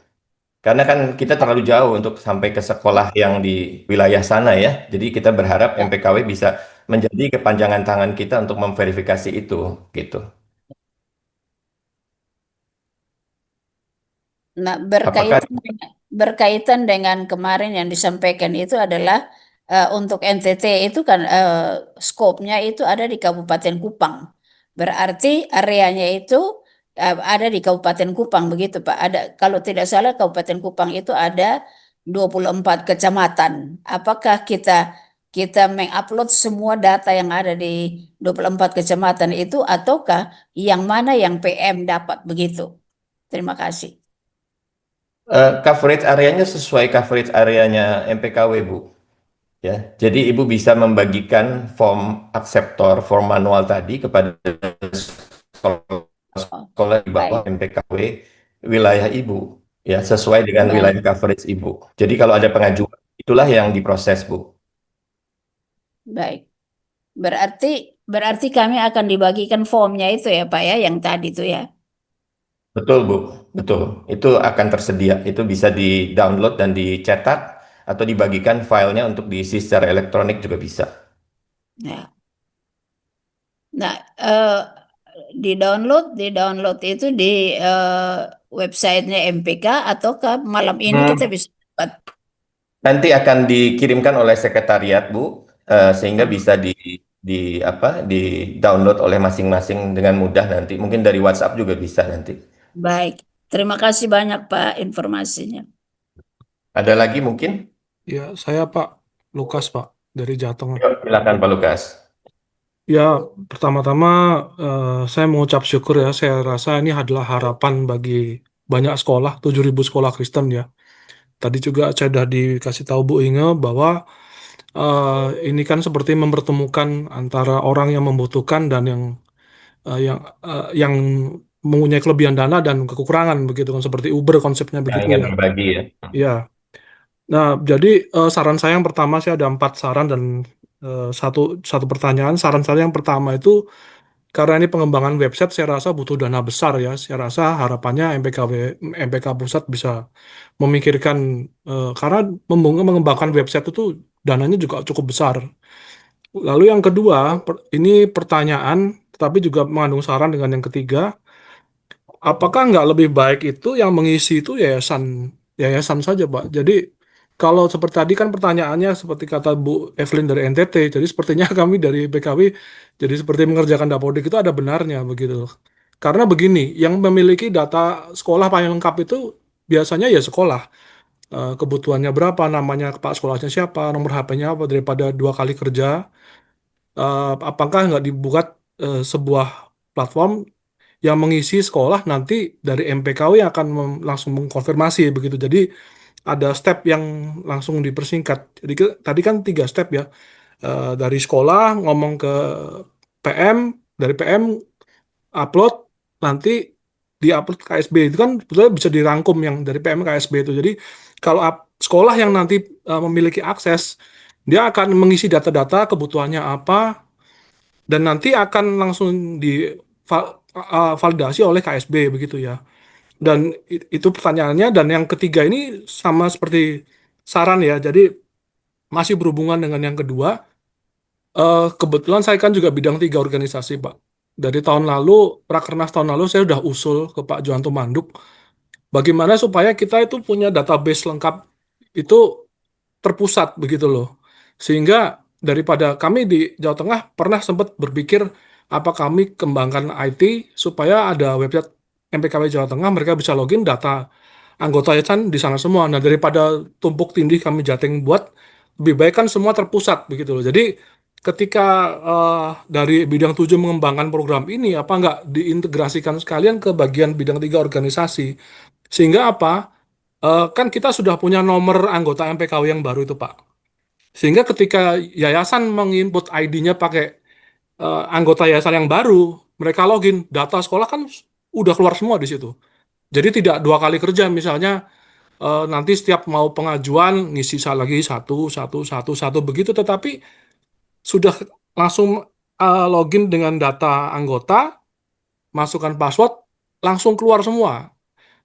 Karena kan kita terlalu jauh untuk sampai ke sekolah yang di wilayah sana ya. Jadi kita berharap Ya. MPKW bisa menjadi kepanjangan tangan kita untuk memverifikasi itu, gitu. Nah, Apakah berkaitan dengan kemarin yang disampaikan itu adalah untuk NTT itu kan skopnya itu ada di Kabupaten Kupang. Berarti areanya itu ada di Kabupaten Kupang, begitu Pak. Ada, kalau tidak salah Kabupaten Kupang itu ada 24 kecamatan. Apakah kita mengupload semua data yang ada di 24 kecamatan itu ataukah yang mana yang PM dapat, begitu? Terima kasih. coverage areanya sesuai coverage areanya MPKW, Bu? Ya, jadi Ibu bisa membagikan form akseptor, form manual tadi kepada sekolah Oh, sekolah di bawah baik, MPKW wilayah Ibu, ya sesuai dengan baik, wilayah coverage Ibu. Jadi kalau ada pengajuan, itulah yang diproses, Bu. baik. Berarti berarti kami akan dibagikan formnya itu ya Pak ya, yang tadi itu ya. Betul, Bu. Betul. Itu akan tersedia. Itu bisa di-download dan dicetak atau dibagikan filenya untuk diisi secara elektronik juga bisa. Ya. Nah, di download itu di websitenya MPK ataukah malam ini kita Hmm, bisa dapat? Nanti akan dikirimkan oleh sekretariat, Bu, sehingga bisa di apa di download oleh masing-masing dengan mudah nanti. Mungkin dari WhatsApp juga bisa nanti. Baik. Terima kasih banyak Pak informasinya. Ada lagi mungkin? Ya, saya Pak Lukas Pak dari Jateng. Yuk, silakan Pak Lukas. Ya, pertama-tama saya mengucap syukur ya. Saya rasa ini adalah harapan bagi banyak sekolah, 7.000 sekolah Kristen ya. Tadi juga saya sudah dikasih tahu Bu Inge bahwa ini kan seperti mempertemukan antara orang yang membutuhkan dan yang mempunyai kelebihan dana dan kekurangan begitu kan, seperti Uber konsepnya Yang begitu ingin ya. berbagi ya. Ya. Nah, jadi saran saya yang pertama, saya ada 4 saran dan satu satu pertanyaan. Saran saya yang pertama itu, karena ini pengembangan website, saya rasa butuh dana besar ya. Saya rasa harapannya MPK Pusat bisa memikirkan, karena mengembangkan website itu dananya juga cukup besar. Lalu yang kedua, ini pertanyaan, tapi juga mengandung saran dengan yang ketiga, apakah nggak lebih baik itu yang mengisi itu yayasan yayasan saja, Pak? Jadi kalau seperti tadi kan pertanyaannya seperti kata Bu Evelyn dari NTT, jadi sepertinya kami dari PKW jadi seperti mengerjakan dapodik itu ada benarnya begitu. Karena begini, yang memiliki data sekolah paling lengkap itu biasanya ya sekolah. Kebutuhannya berapa, namanya Pak sekolahnya siapa, nomor HP-nya apa, daripada 2 kali kerja. Apakah nggak dibuat sebuah platform yang mengisi sekolah, nanti dari MPKW yang akan langsung mengkonfirmasi begitu. Jadi ada step yang langsung dipersingkat. Jadi tadi kan 3 step ya. Dari sekolah ngomong ke PM, dari PM upload, nanti diupload ke KSB. Itu kan sebetulnya bisa dirangkum yang dari PM ke KSB itu. Jadi kalau sekolah yang nanti memiliki akses, dia akan mengisi data-data kebutuhannya apa, dan nanti akan langsung validasi oleh KSB begitu ya. Dan itu pertanyaannya. Dan yang ketiga ini sama seperti saran ya. Jadi masih berhubungan dengan yang kedua. Kebetulan saya kan juga bidang 3 organisasi, Pak. Dari tahun lalu, Rakernas tahun lalu saya sudah usul ke Pak Johanto Manduk, bagaimana supaya kita itu punya database lengkap itu terpusat begitu loh. Sehingga daripada kami di Jawa Tengah pernah sempat berpikir apa kami kembangkan IT supaya ada website MPKW Jawa Tengah, mereka bisa login data anggota yayasan di sana semua. Nah, daripada tumpuk tindih kami Jateng buat, lebih baik kan semua terpusat begitu loh. Jadi ketika dari bidang 7 mengembangkan program ini, apa nggak diintegrasikan sekalian ke bagian bidang 3 organisasi? Sehingga apa? Kan kita sudah punya nomor anggota MPKW yang baru itu, Pak. Sehingga ketika yayasan menginput ID-nya pakai anggota yayasan yang baru, mereka login, data sekolah kan udah keluar semua di situ. Jadi tidak dua kali kerja, misalnya nanti setiap mau pengajuan ngisi lagi satu begitu, tetapi sudah langsung login dengan data anggota, masukkan password, langsung keluar semua.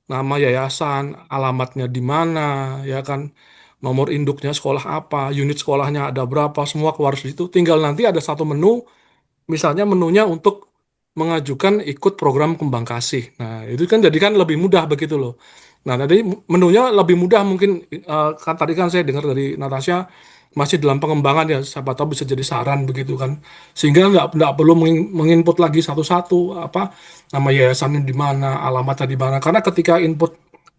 Nama yayasan, alamatnya di mana, ya kan, nomor induknya sekolah apa, unit sekolahnya ada berapa, semua keluar di situ. Tinggal nanti ada satu menu, misalnya menunya untuk mengajukan ikut program kembang kasih. Nah, itu kan jadi kan lebih mudah begitu loh. Nah, tadi menunya lebih mudah mungkin, kan tadi kan saya dengar dari Natasha masih dalam pengembangan ya, siapa tahu bisa jadi saran begitu kan. Sehingga nggak perlu menginput lagi satu-satu apa nama yayasannya di mana, alamatnya di mana. Karena ketika input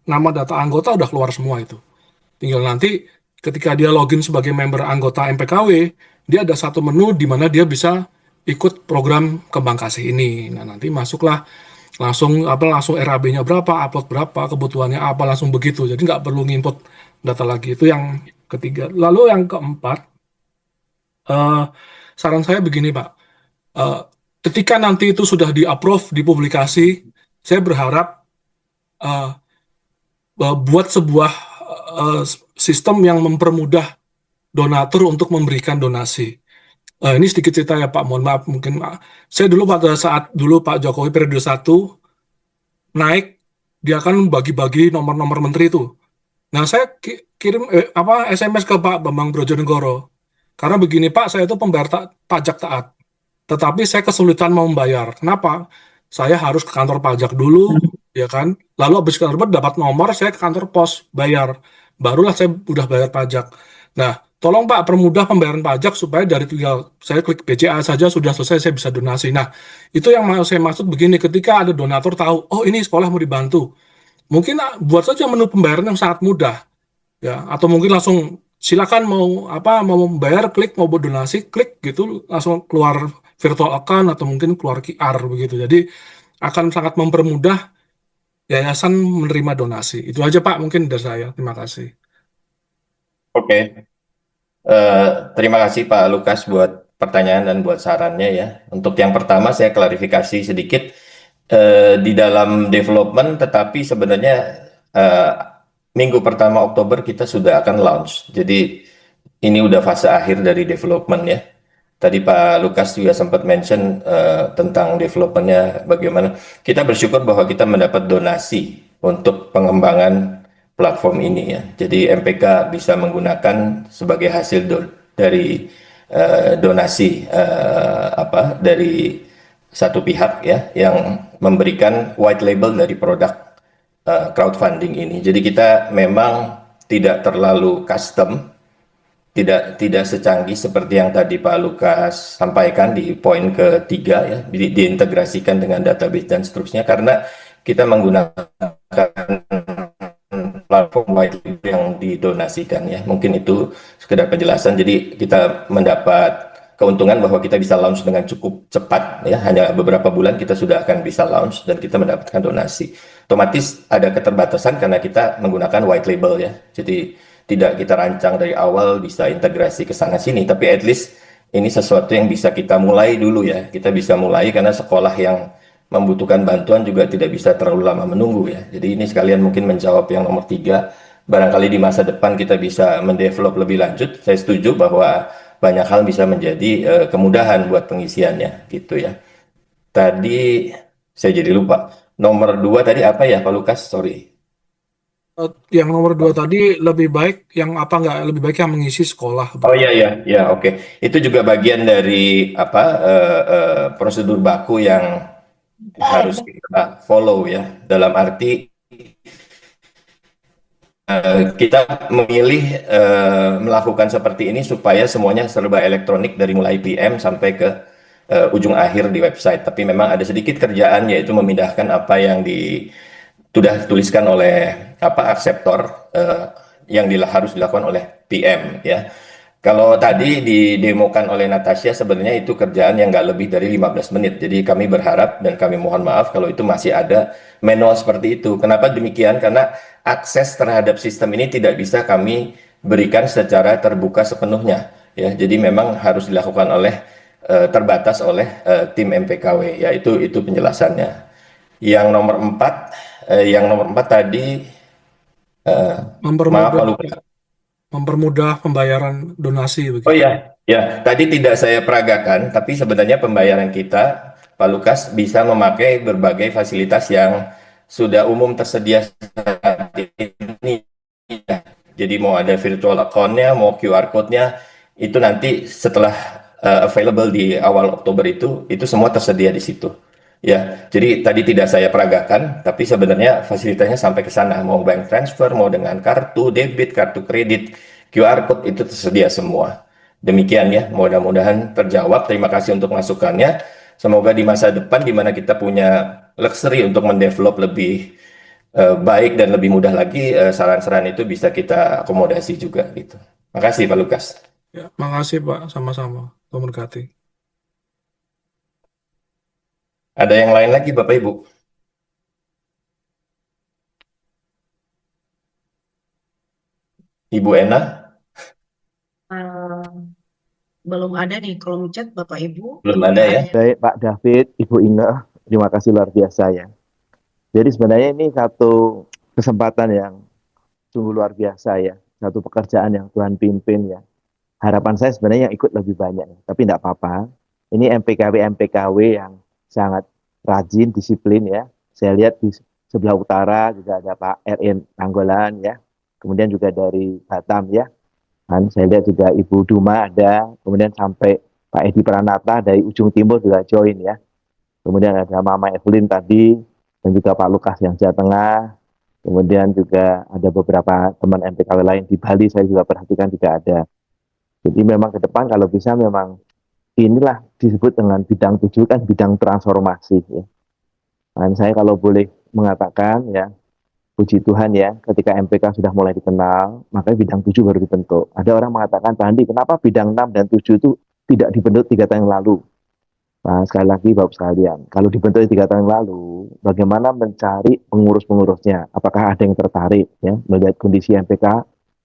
nama data anggota udah keluar semua itu. Tinggal nanti ketika dia login sebagai member anggota MPKW, dia ada satu menu di mana dia bisa ikut program kembang kasih ini. Nah, nanti masuklah langsung RAB-nya berapa, upload berapa, kebutuhannya apa, langsung begitu. Jadi nggak perlu nginput data lagi. Itu yang ketiga. Lalu yang keempat, eh, saran saya begini, Pak. Eh, Ketika nanti itu sudah di-approve, dipublikasi, saya berharap eh, buat sebuah sistem yang mempermudah donatur untuk memberikan donasi. Ini sedikit cerita ya Pak, mohon maaf mungkin saya dulu pada saat dulu Pak Jokowi periode 1 naik, dia kan bagi-bagi nomor-nomor menteri itu. Nah, saya kirim SMS ke Pak Bambang Brojonegoro. Karena begini Pak, saya itu pembayar pajak taat. Tetapi saya kesulitan mau membayar. Kenapa? Saya harus ke kantor pajak dulu, ya kan? Lalu habis ke kantor dapat nomor, saya ke kantor pos bayar. Barulah saya udah bayar pajak. Nah, tolong Pak permudah pembayaran pajak supaya dari tinggal saya klik BCA saja sudah selesai saya bisa donasi. Nah, itu yang mau saya maksud begini, ketika ada donatur tahu, oh ini sekolah mau dibantu. Mungkin buat saja menu pembayaran yang sangat mudah, ya. Atau mungkin langsung silakan mau membayar, klik mau berdonasi, klik gitu langsung keluar virtual account atau mungkin keluar QR begitu. Jadi akan sangat mempermudah yayasan menerima donasi. Itu aja Pak mungkin dari saya. Terima kasih. Oke. Terima kasih Pak Lukas buat pertanyaan dan buat sarannya ya. Untuk yang pertama saya klarifikasi sedikit. Di dalam development, tetapi sebenarnya minggu pertama Oktober kita sudah akan launch. Jadi ini udah fase akhir dari development ya. Tadi Pak Lukas juga sempat mention tentang developmentnya bagaimana. Kita bersyukur bahwa kita mendapat donasi untuk pengembangan platform ini ya. Jadi MPK bisa menggunakan sebagai hasil dari donasi dari satu pihak ya yang memberikan white label dari produk crowdfunding ini. Jadi kita memang tidak terlalu custom, tidak secanggih seperti yang tadi Pak Lukas sampaikan di poin ketiga ya, diintegrasikan dengan database dan seterusnya, karena kita menggunakan platform white label yang didonasikan ya. Mungkin itu sekedar penjelasan. Jadi kita mendapat keuntungan bahwa kita bisa launch dengan cukup cepat ya, hanya beberapa bulan kita sudah akan bisa launch dan kita mendapatkan donasi. Otomatis ada keterbatasan karena kita menggunakan white label ya. Jadi tidak kita rancang dari awal bisa integrasi ke sana sini, tapi at least ini sesuatu yang bisa kita mulai dulu ya. Kita bisa mulai karena sekolah yang membutuhkan bantuan juga tidak bisa terlalu lama menunggu ya. Jadi ini sekalian mungkin menjawab yang nomor 3. Barangkali di masa depan kita bisa mendevelop lebih lanjut. Saya setuju bahwa banyak hal bisa menjadi kemudahan buat pengisiannya gitu ya. Tadi saya jadi lupa. Nomor 2 tadi apa ya Pak Lukas? Sorry. Yang nomor 2 tadi lebih baik yang apa nggak lebih baik yang mengisi sekolah. Oh iya ya oke. Itu juga bagian dari prosedur baku yang harus kita follow ya. Dalam arti kita memilih melakukan seperti ini supaya semuanya serba elektronik dari mulai PM sampai ke ujung akhir di website. Tapi memang ada sedikit kerjaan yaitu memindahkan apa yang sudah tuliskan oleh akseptor yang harus dilakukan oleh PM ya. Kalau tadi didemokan oleh Natasha sebenarnya itu kerjaan yang nggak lebih dari 15 menit. Jadi kami berharap dan kami mohon maaf kalau itu masih ada manual seperti itu. Kenapa demikian? Karena akses terhadap sistem ini tidak bisa kami berikan secara terbuka sepenuhnya ya. Jadi memang harus dilakukan oleh terbatas oleh tim MPKW ya. Itu penjelasannya. Yang nomor 4 Yang nomor 4 tadi, maaf Pak Lukas. mempermudah pembayaran donasi Oh begitu. ya, tadi tidak saya peragakan, tapi sebenarnya pembayaran kita, Pak Lukas, bisa memakai berbagai fasilitas yang sudah umum tersedia saat ini. Jadi mau ada virtual account-nya, mau QR code-nya, itu nanti setelah available di awal Oktober itu semua tersedia di situ. Ya, jadi tadi tidak saya peragakan, tapi sebenarnya fasilitasnya sampai ke sana. Mau bank transfer, mau dengan kartu debit, kartu kredit, QR code itu tersedia semua. Demikian ya, mudah-mudahan terjawab. Terima kasih untuk masukannya. Semoga di masa depan di mana kita punya luxury untuk mendevelop lebih baik dan lebih mudah lagi, saran-saran itu bisa kita akomodasi juga gitu. Makasih Pak Lukas. Ya, makasih Pak, sama-sama. Tuhan berkati. Ada yang lain lagi Bapak Ibu? Ibu Ena? Eh, belum ada nih kolom chat Bapak Ibu. Belum Apakah ada ya? yang- Baik Pak David, Ibu Inge, terima kasih luar biasa ya. Jadi sebenarnya ini satu kesempatan yang sungguh luar biasa ya, satu pekerjaan yang Tuhan pimpin ya. Harapan saya sebenarnya yang ikut lebih banyak, ya. Tapi tidak apa-apa. Ini MPKW yang sangat rajin, disiplin ya. Saya lihat di sebelah utara juga ada Pak RN Nanggolan ya. Kemudian juga dari Batam ya. Dan saya lihat juga Ibu Duma ada, kemudian sampai Pak Edi Pranata dari ujung timur juga join ya. Kemudian ada Mama Evelyn tadi, dan juga Pak Lukas yang Jawa Tengah. Kemudian juga ada beberapa teman MPKW lain di Bali, saya juga perhatikan juga ada. Jadi memang ke depan kalau bisa memang inilah disebut dengan bidang 7 kan bidang transformasi ya. Dan saya kalau boleh mengatakan ya, puji Tuhan ya, ketika MPK sudah mulai dikenal, maka bidang 7 baru dibentuk. Ada orang mengatakan, Pak Andi, kenapa bidang 6 dan 7 itu tidak dibentuk 3 tahun yang lalu? Nah, sekali lagi Bapak sekalian, kalau dibentuk 3 tahun yang lalu, bagaimana mencari pengurus-pengurusnya? Apakah ada yang tertarik ya melihat kondisi MPK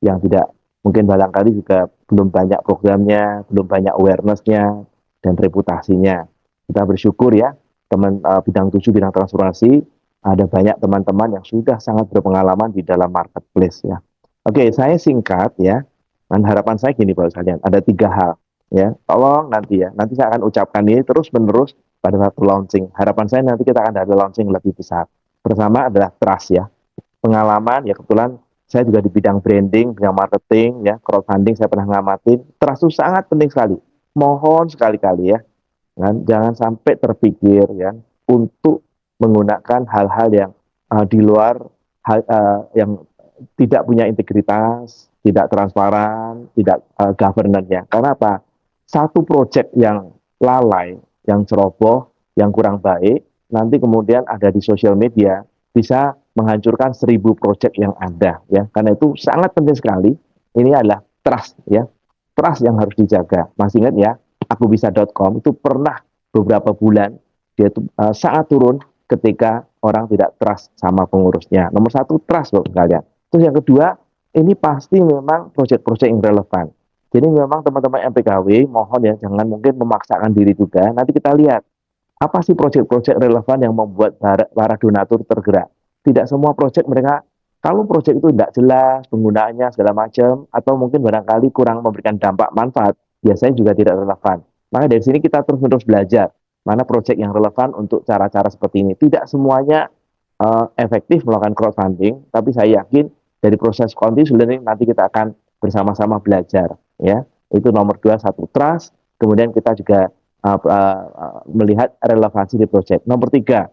yang tidak mungkin barangkali juga belum banyak programnya, belum banyak awareness-nya dan reputasinya. Kita bersyukur ya, teman bidang 7 bidang transformasi ada banyak teman-teman yang sudah sangat berpengalaman di dalam marketplace ya. Oke, saya singkat ya. Dan harapan saya gini Bapak sekalian, ada 3 hal. Ya, tolong nanti ya, nanti saya akan ucapkan ini terus menerus pada waktu launching. Harapan saya nanti kita akan ada launching lebih besar. Pertama adalah trust ya, pengalaman ya, kebetulan saya juga di bidang branding, bidang marketing ya, crowdfunding saya pernah ngamatin. Trust itu sangat penting sekali. Mohon sekali-kali ya, kan, jangan sampai terpikir ya untuk menggunakan hal-hal yang di luar yang tidak punya integritas, tidak transparan, tidak governance-nya. Karena apa? Satu proyek yang lalai, yang ceroboh, yang kurang baik, nanti kemudian ada di sosial media, bisa menghancurkan 1000 proyek yang ada. Ya, karena itu sangat penting sekali. Ini adalah trust, ya, trust yang harus dijaga. Masih ingat ya, akubisa.com itu pernah beberapa bulan dia itu sangat turun ketika orang tidak trust sama pengurusnya. Nomor 1 trust Bapak sekalian. Terus yang kedua, ini pasti memang proyek-proyek yang relevan. Jadi memang teman-teman MPKW mohon ya jangan mungkin memaksakan diri juga. Nanti kita lihat apa sih proyek-proyek relevan yang membuat para donatur tergerak. Tidak semua proyek mereka, kalau proyek itu tidak jelas penggunaannya segala macam, atau mungkin barangkali kurang memberikan dampak manfaat, biasanya juga tidak relevan. Maka dari sini kita terus-menerus belajar mana proyek yang relevan untuk cara-cara seperti ini. Tidak semuanya efektif melakukan crowdfunding, tapi saya yakin dari proses continuous learning nanti kita akan bersama-sama belajar. Ya, itu nomor 2, 1 trust. Kemudian kita juga melihat relevansi di proyek. Nomor 3,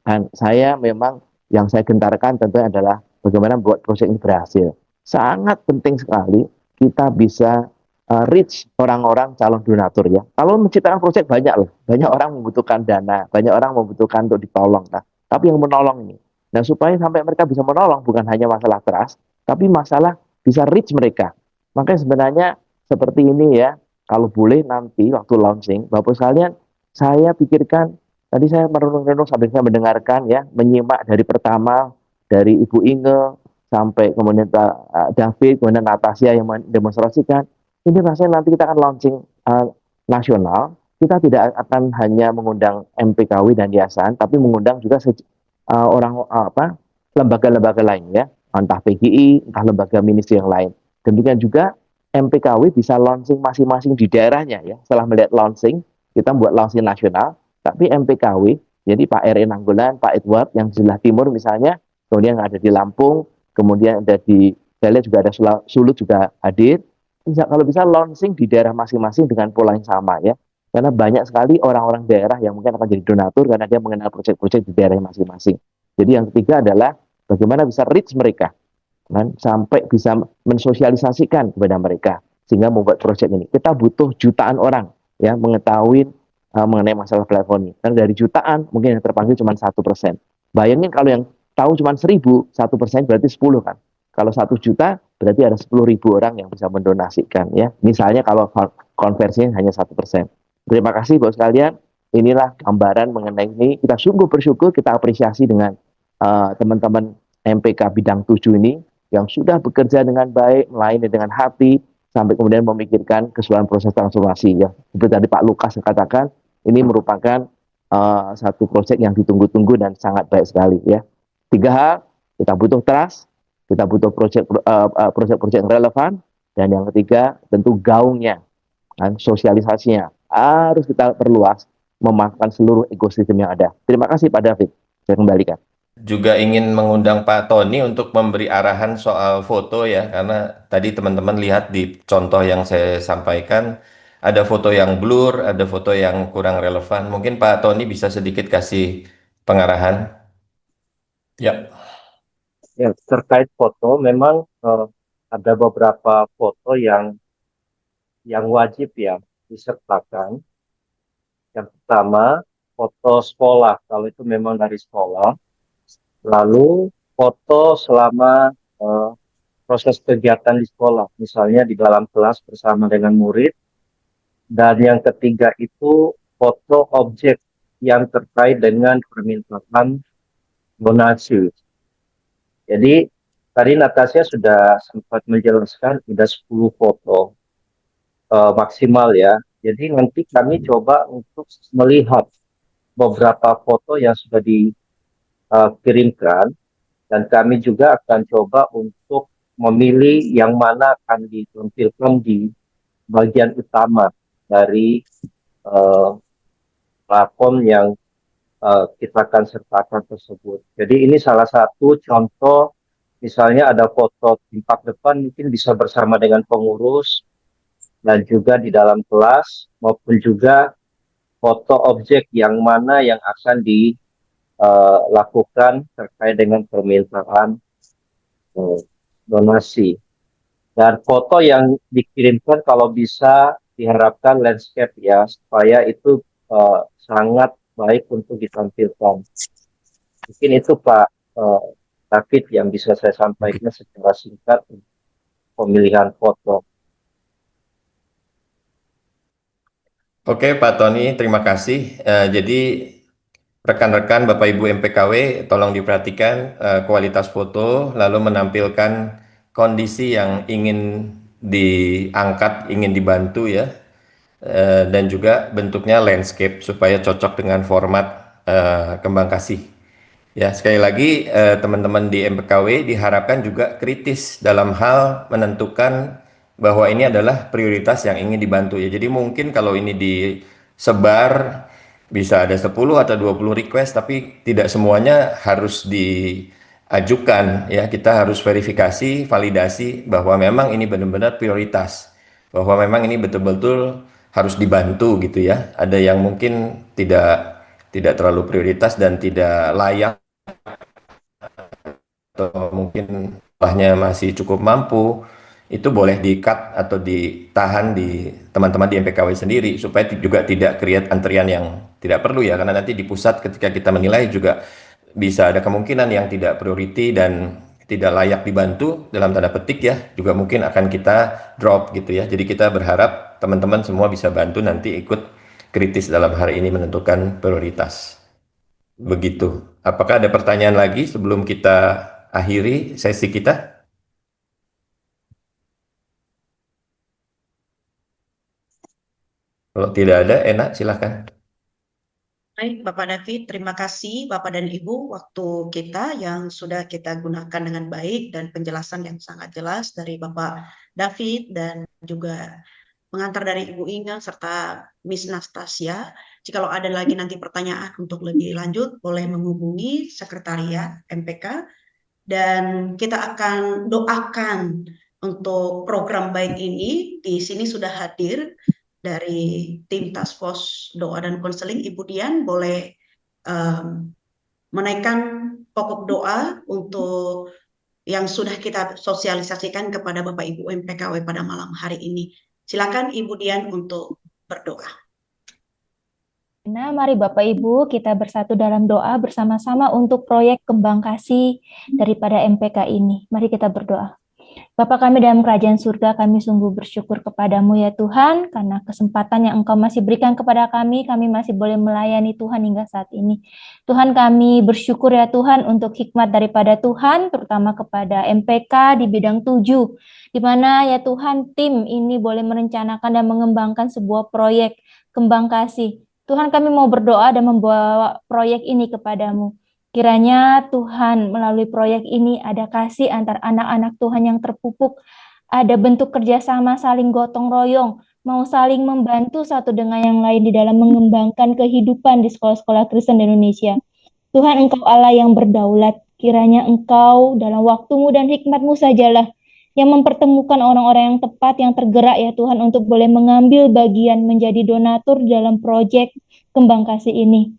dan saya memang yang saya gentarkan tentunya adalah bagaimana membuat proyek ini berhasil. Sangat penting sekali kita bisa reach orang-orang calon donatur ya. Kalau menciptakan proyek banyak loh, banyak orang membutuhkan dana, banyak orang membutuhkan untuk ditolong. Nah, tapi yang menolong ini, nah supaya sampai mereka bisa menolong bukan hanya masalah trust, tapi masalah bisa reach mereka. Makanya sebenarnya seperti ini ya, kalau boleh nanti waktu launching, Bapak sekalian, saya pikirkan, tadi saya merenung-renung sambil saya mendengarkan ya, menyimak dari pertama, dari Ibu Inge, sampai kemudian Pak David, kemudian Natasha yang mendemonstrasikan, ini rasanya nanti kita akan launching nasional, kita tidak akan hanya mengundang MPKW dan yayasan, tapi mengundang juga orang lembaga-lembaga lain ya, entah PGI, entah lembaga ministry yang lain. Demikian juga MPKW bisa launching masing-masing di daerahnya ya. Setelah melihat launching, kita buat launching nasional, tapi MPKW, jadi Pak R.E. Nanggolan, Pak Edward yang di sebelah timur misalnya, kemudian yang ada di Lampung, kemudian ada di saya lihat juga ada Sulut juga hadir. Kalau bisa launching di daerah masing-masing dengan pola yang sama ya. Karena banyak sekali orang-orang daerah yang mungkin akan jadi donatur karena dia mengenal proyek-proyek di daerah masing-masing. Jadi yang ketiga adalah bagaimana bisa reach mereka, kan? Sampai bisa mensosialisasikan kepada mereka sehingga membuat proyek ini. Kita butuh jutaan orang ya mengetahui mengenai masalah platform ini. Karena dari jutaan mungkin yang terpanggil cuma 1%. Bayangin kalau yang tahu cuma 1.000, 1% berarti 10 kan. Kalau 1 juta berarti ada 10.000 orang yang bisa mendonasikan ya. Misalnya kalau konversinya hanya 1%. Terima kasih Bapak sekalian. Inilah gambaran mengenai ini. Kita sungguh bersyukur, kita apresiasi dengan teman-teman MPK bidang 7 ini yang sudah bekerja dengan baik, melayani dengan hati, sampai kemudian memikirkan keseluruhan proses transformasi ya. Seperti tadi Pak Lukas katakan, ini merupakan satu proyek yang ditunggu-tunggu dan sangat baik sekali ya. 3 hal, kita butuh trust, kita butuh proyek-proyek yang relevan, dan yang ketiga tentu gaungnya, kan, sosialisasinya harus kita perluas, memanfaatkan seluruh ekosistem yang ada. Terima kasih Pak David, saya kembalikan. Juga ingin mengundang Pak Tony untuk memberi arahan soal foto ya, karena tadi teman-teman lihat di contoh yang saya sampaikan, ada foto yang blur, ada foto yang kurang relevan. Mungkin Pak Tony bisa sedikit kasih pengarahan. Ya. Ya, terkait foto, memang ada beberapa foto yang wajib ya disertakan. Yang pertama, foto sekolah, kalau itu memang dari sekolah. Lalu foto selama proses kegiatan di sekolah, misalnya di dalam kelas bersama dengan murid. Dan yang ketiga itu foto objek yang terkait dengan permintaan donasi. Jadi tadi Natasha sudah sempat menjelaskan ada 10 foto maksimal ya. Jadi nanti kami coba untuk melihat beberapa foto yang sudah dikirimkan, dan kami juga akan coba untuk memilih yang mana akan ditampilkan di bagian utama dari platform yang kita akan sertakan tersebut. Jadi ini salah satu contoh, misalnya ada foto timpak depan mungkin bisa bersama dengan pengurus dan juga di dalam kelas, maupun juga foto objek yang mana yang akan dilakukan terkait dengan permintaan donasi. Dan foto yang dikirimkan kalau bisa diharapkan landscape ya, supaya itu sangat baik untuk ditampilkan. Mungkin itu Pak David yang bisa saya sampaikan secara singkat pemilihan foto. Oke Pak Tony, terima kasih. Jadi rekan-rekan Bapak Ibu MPKW, tolong diperhatikan kualitas foto, lalu menampilkan kondisi yang ingin diangkat, ingin dibantu ya, dan juga bentuknya landscape supaya cocok dengan format kembang kasih. Ya, sekali lagi teman-teman di MPKW diharapkan juga kritis dalam hal menentukan bahwa ini adalah prioritas yang ingin dibantu ya. Jadi mungkin kalau ini disebar bisa ada 10 atau 20 request, tapi tidak semuanya harus diajukan ya. Kita harus verifikasi, validasi bahwa memang ini benar-benar prioritas, bahwa memang ini betul-betul harus dibantu gitu ya. Ada yang mungkin tidak terlalu prioritas dan tidak layak, atau mungkin jumlahnya masih cukup mampu, itu boleh di-cut atau ditahan di teman-teman di MPKW sendiri supaya juga tidak create antrian yang tidak perlu ya, karena nanti di pusat ketika kita menilai juga bisa ada kemungkinan yang tidak priority dan tidak layak dibantu dalam tanda petik ya, juga mungkin akan kita drop gitu ya. Jadi kita berharap teman-teman semua bisa bantu nanti ikut kritis dalam hari ini menentukan prioritas. Begitu. Apakah ada pertanyaan lagi sebelum kita akhiri sesi kita? Kalau tidak ada, enak silahkan. Baik, Bapak David, terima kasih Bapak dan Ibu waktu kita yang sudah kita gunakan dengan baik dan penjelasan yang sangat jelas dari Bapak David dan juga pengantar dari Ibu Inga serta Miss Nastasia. Jikalau ada lagi nanti pertanyaan untuk lebih lanjut, boleh menghubungi Sekretariat MPK dan kita akan doakan untuk program baik ini. Di sini sudah hadir dari tim Task Force Doa dan Konseling, Ibu Dian boleh menaikkan pokok doa untuk yang sudah kita sosialisasikan kepada Bapak Ibu MPKW pada malam hari ini. Silakan Ibu Dian untuk berdoa. Nah, mari Bapak Ibu kita bersatu dalam doa bersama-sama untuk proyek kembang kasih daripada MPK ini. Mari kita berdoa. Bapa kami dalam kerajaan surga, kami sungguh bersyukur kepadamu ya Tuhan, karena kesempatan yang Engkau masih berikan kepada kami masih boleh melayani Tuhan hingga saat ini. Tuhan, kami bersyukur ya Tuhan untuk hikmat daripada Tuhan, terutama kepada MPK di bidang 7, di mana ya Tuhan tim ini boleh merencanakan dan mengembangkan sebuah proyek kembang kasih. Tuhan, kami mau berdoa dan membawa proyek ini kepadamu. Kiranya Tuhan melalui proyek ini ada kasih antar anak-anak Tuhan yang terpupuk, ada bentuk kerjasama saling gotong royong, mau saling membantu satu dengan yang lain di dalam mengembangkan kehidupan di sekolah-sekolah Kristen di Indonesia. Tuhan, Engkau Allah yang berdaulat, kiranya Engkau dalam waktumu dan hikmatmu sajalah yang mempertemukan orang-orang yang tepat, yang tergerak ya Tuhan untuk boleh mengambil bagian menjadi donatur dalam proyek kembang kasih ini.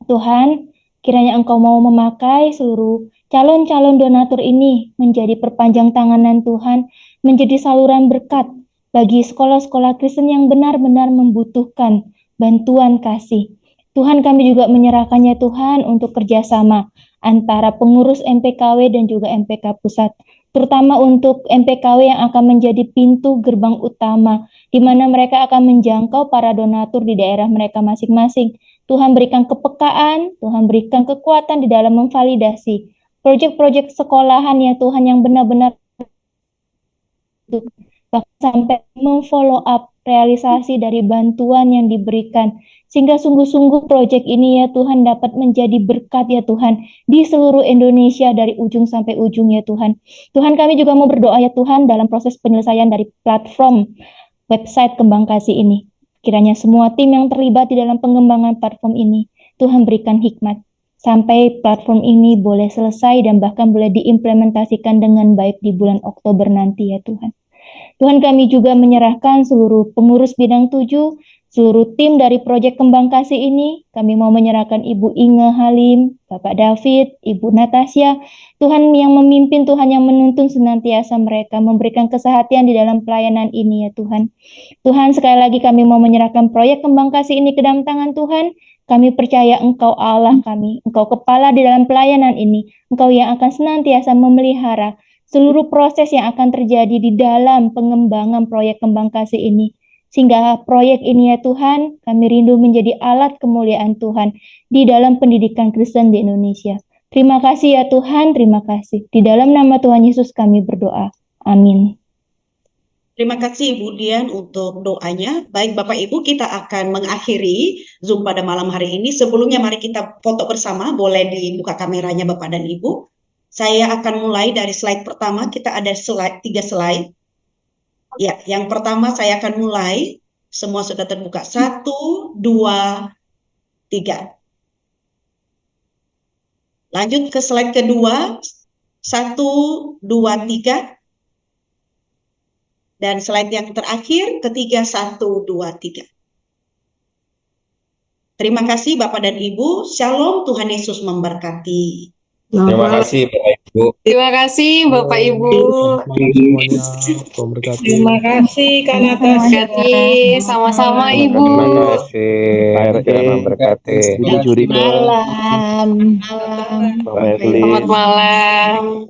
Tuhan, kiranya Engkau mau memakai seluruh calon-calon donatur ini menjadi perpanjang tanganan Tuhan, menjadi saluran berkat bagi sekolah-sekolah Kristen yang benar-benar membutuhkan bantuan kasih. Tuhan, kami juga menyerahkannya Tuhan untuk kerjasama antara pengurus MPKW dan juga MPK Pusat, terutama untuk MPKW yang akan menjadi pintu gerbang utama, di mana mereka akan menjangkau para donatur di daerah mereka masing-masing. Tuhan berikan kepekaan, Tuhan berikan kekuatan di dalam memvalidasi proyek-proyek sekolahan ya Tuhan yang benar-benar bahkan sampai memfollow up realisasi dari bantuan yang diberikan, sehingga sungguh-sungguh proyek ini ya Tuhan dapat menjadi berkat ya Tuhan di seluruh Indonesia dari ujung sampai ujung ya Tuhan. Tuhan, kami juga mau berdoa ya Tuhan dalam proses penyelesaian dari platform website kembang kasih ini. Kiranya semua tim yang terlibat di dalam pengembangan platform ini, Tuhan berikan hikmat sampai platform ini boleh selesai dan bahkan boleh diimplementasikan dengan baik di bulan Oktober nanti ya Tuhan. Tuhan, kami juga menyerahkan seluruh pengurus bidang 7, seluruh tim dari proyek kembang kasih ini. Kami mau menyerahkan Ibu Inge Halim, Bapak David, Ibu Natasha, Tuhan yang memimpin, Tuhan yang menuntun senantiasa mereka, memberikan kesehatan di dalam pelayanan ini ya Tuhan. Tuhan, sekali lagi kami mau menyerahkan proyek kembang kasih ini ke dalam tangan Tuhan. Kami percaya Engkau Allah kami, Engkau kepala di dalam pelayanan ini, Engkau yang akan senantiasa memelihara seluruh proses yang akan terjadi di dalam pengembangan proyek kembang kasih ini. Sehingga proyek ini ya Tuhan, kami rindu menjadi alat kemuliaan Tuhan di dalam pendidikan Kristen di Indonesia. Terima kasih ya Tuhan, terima kasih. Di dalam nama Tuhan Yesus kami berdoa. Amin. Terima kasih Ibu Dian untuk doanya. Baik Bapak Ibu, kita akan mengakhiri Zoom pada malam hari ini. Sebelumnya mari kita foto bersama, boleh dibuka kameranya Bapak dan Ibu. Saya akan mulai dari slide pertama, kita ada 3 slide. Ya, yang pertama saya akan mulai, semua sudah terbuka. 1, 2, 3. Lanjut ke slide kedua, 1, 2, 3. Dan slide yang terakhir, ketiga, 1, 2, 3. Terima kasih Bapak dan Ibu. Shalom, Tuhan Yesus memberkati. Terima kasih Bapak Ibu. Terima kasih Bapak Ibu. Semuanya, Terima kasih Kak Natasha. Sama-sama Ibu. Terima kasih. Tuhan memberkati. Ibu Juriko, Malam. Pak Evelyn. Selamat malam.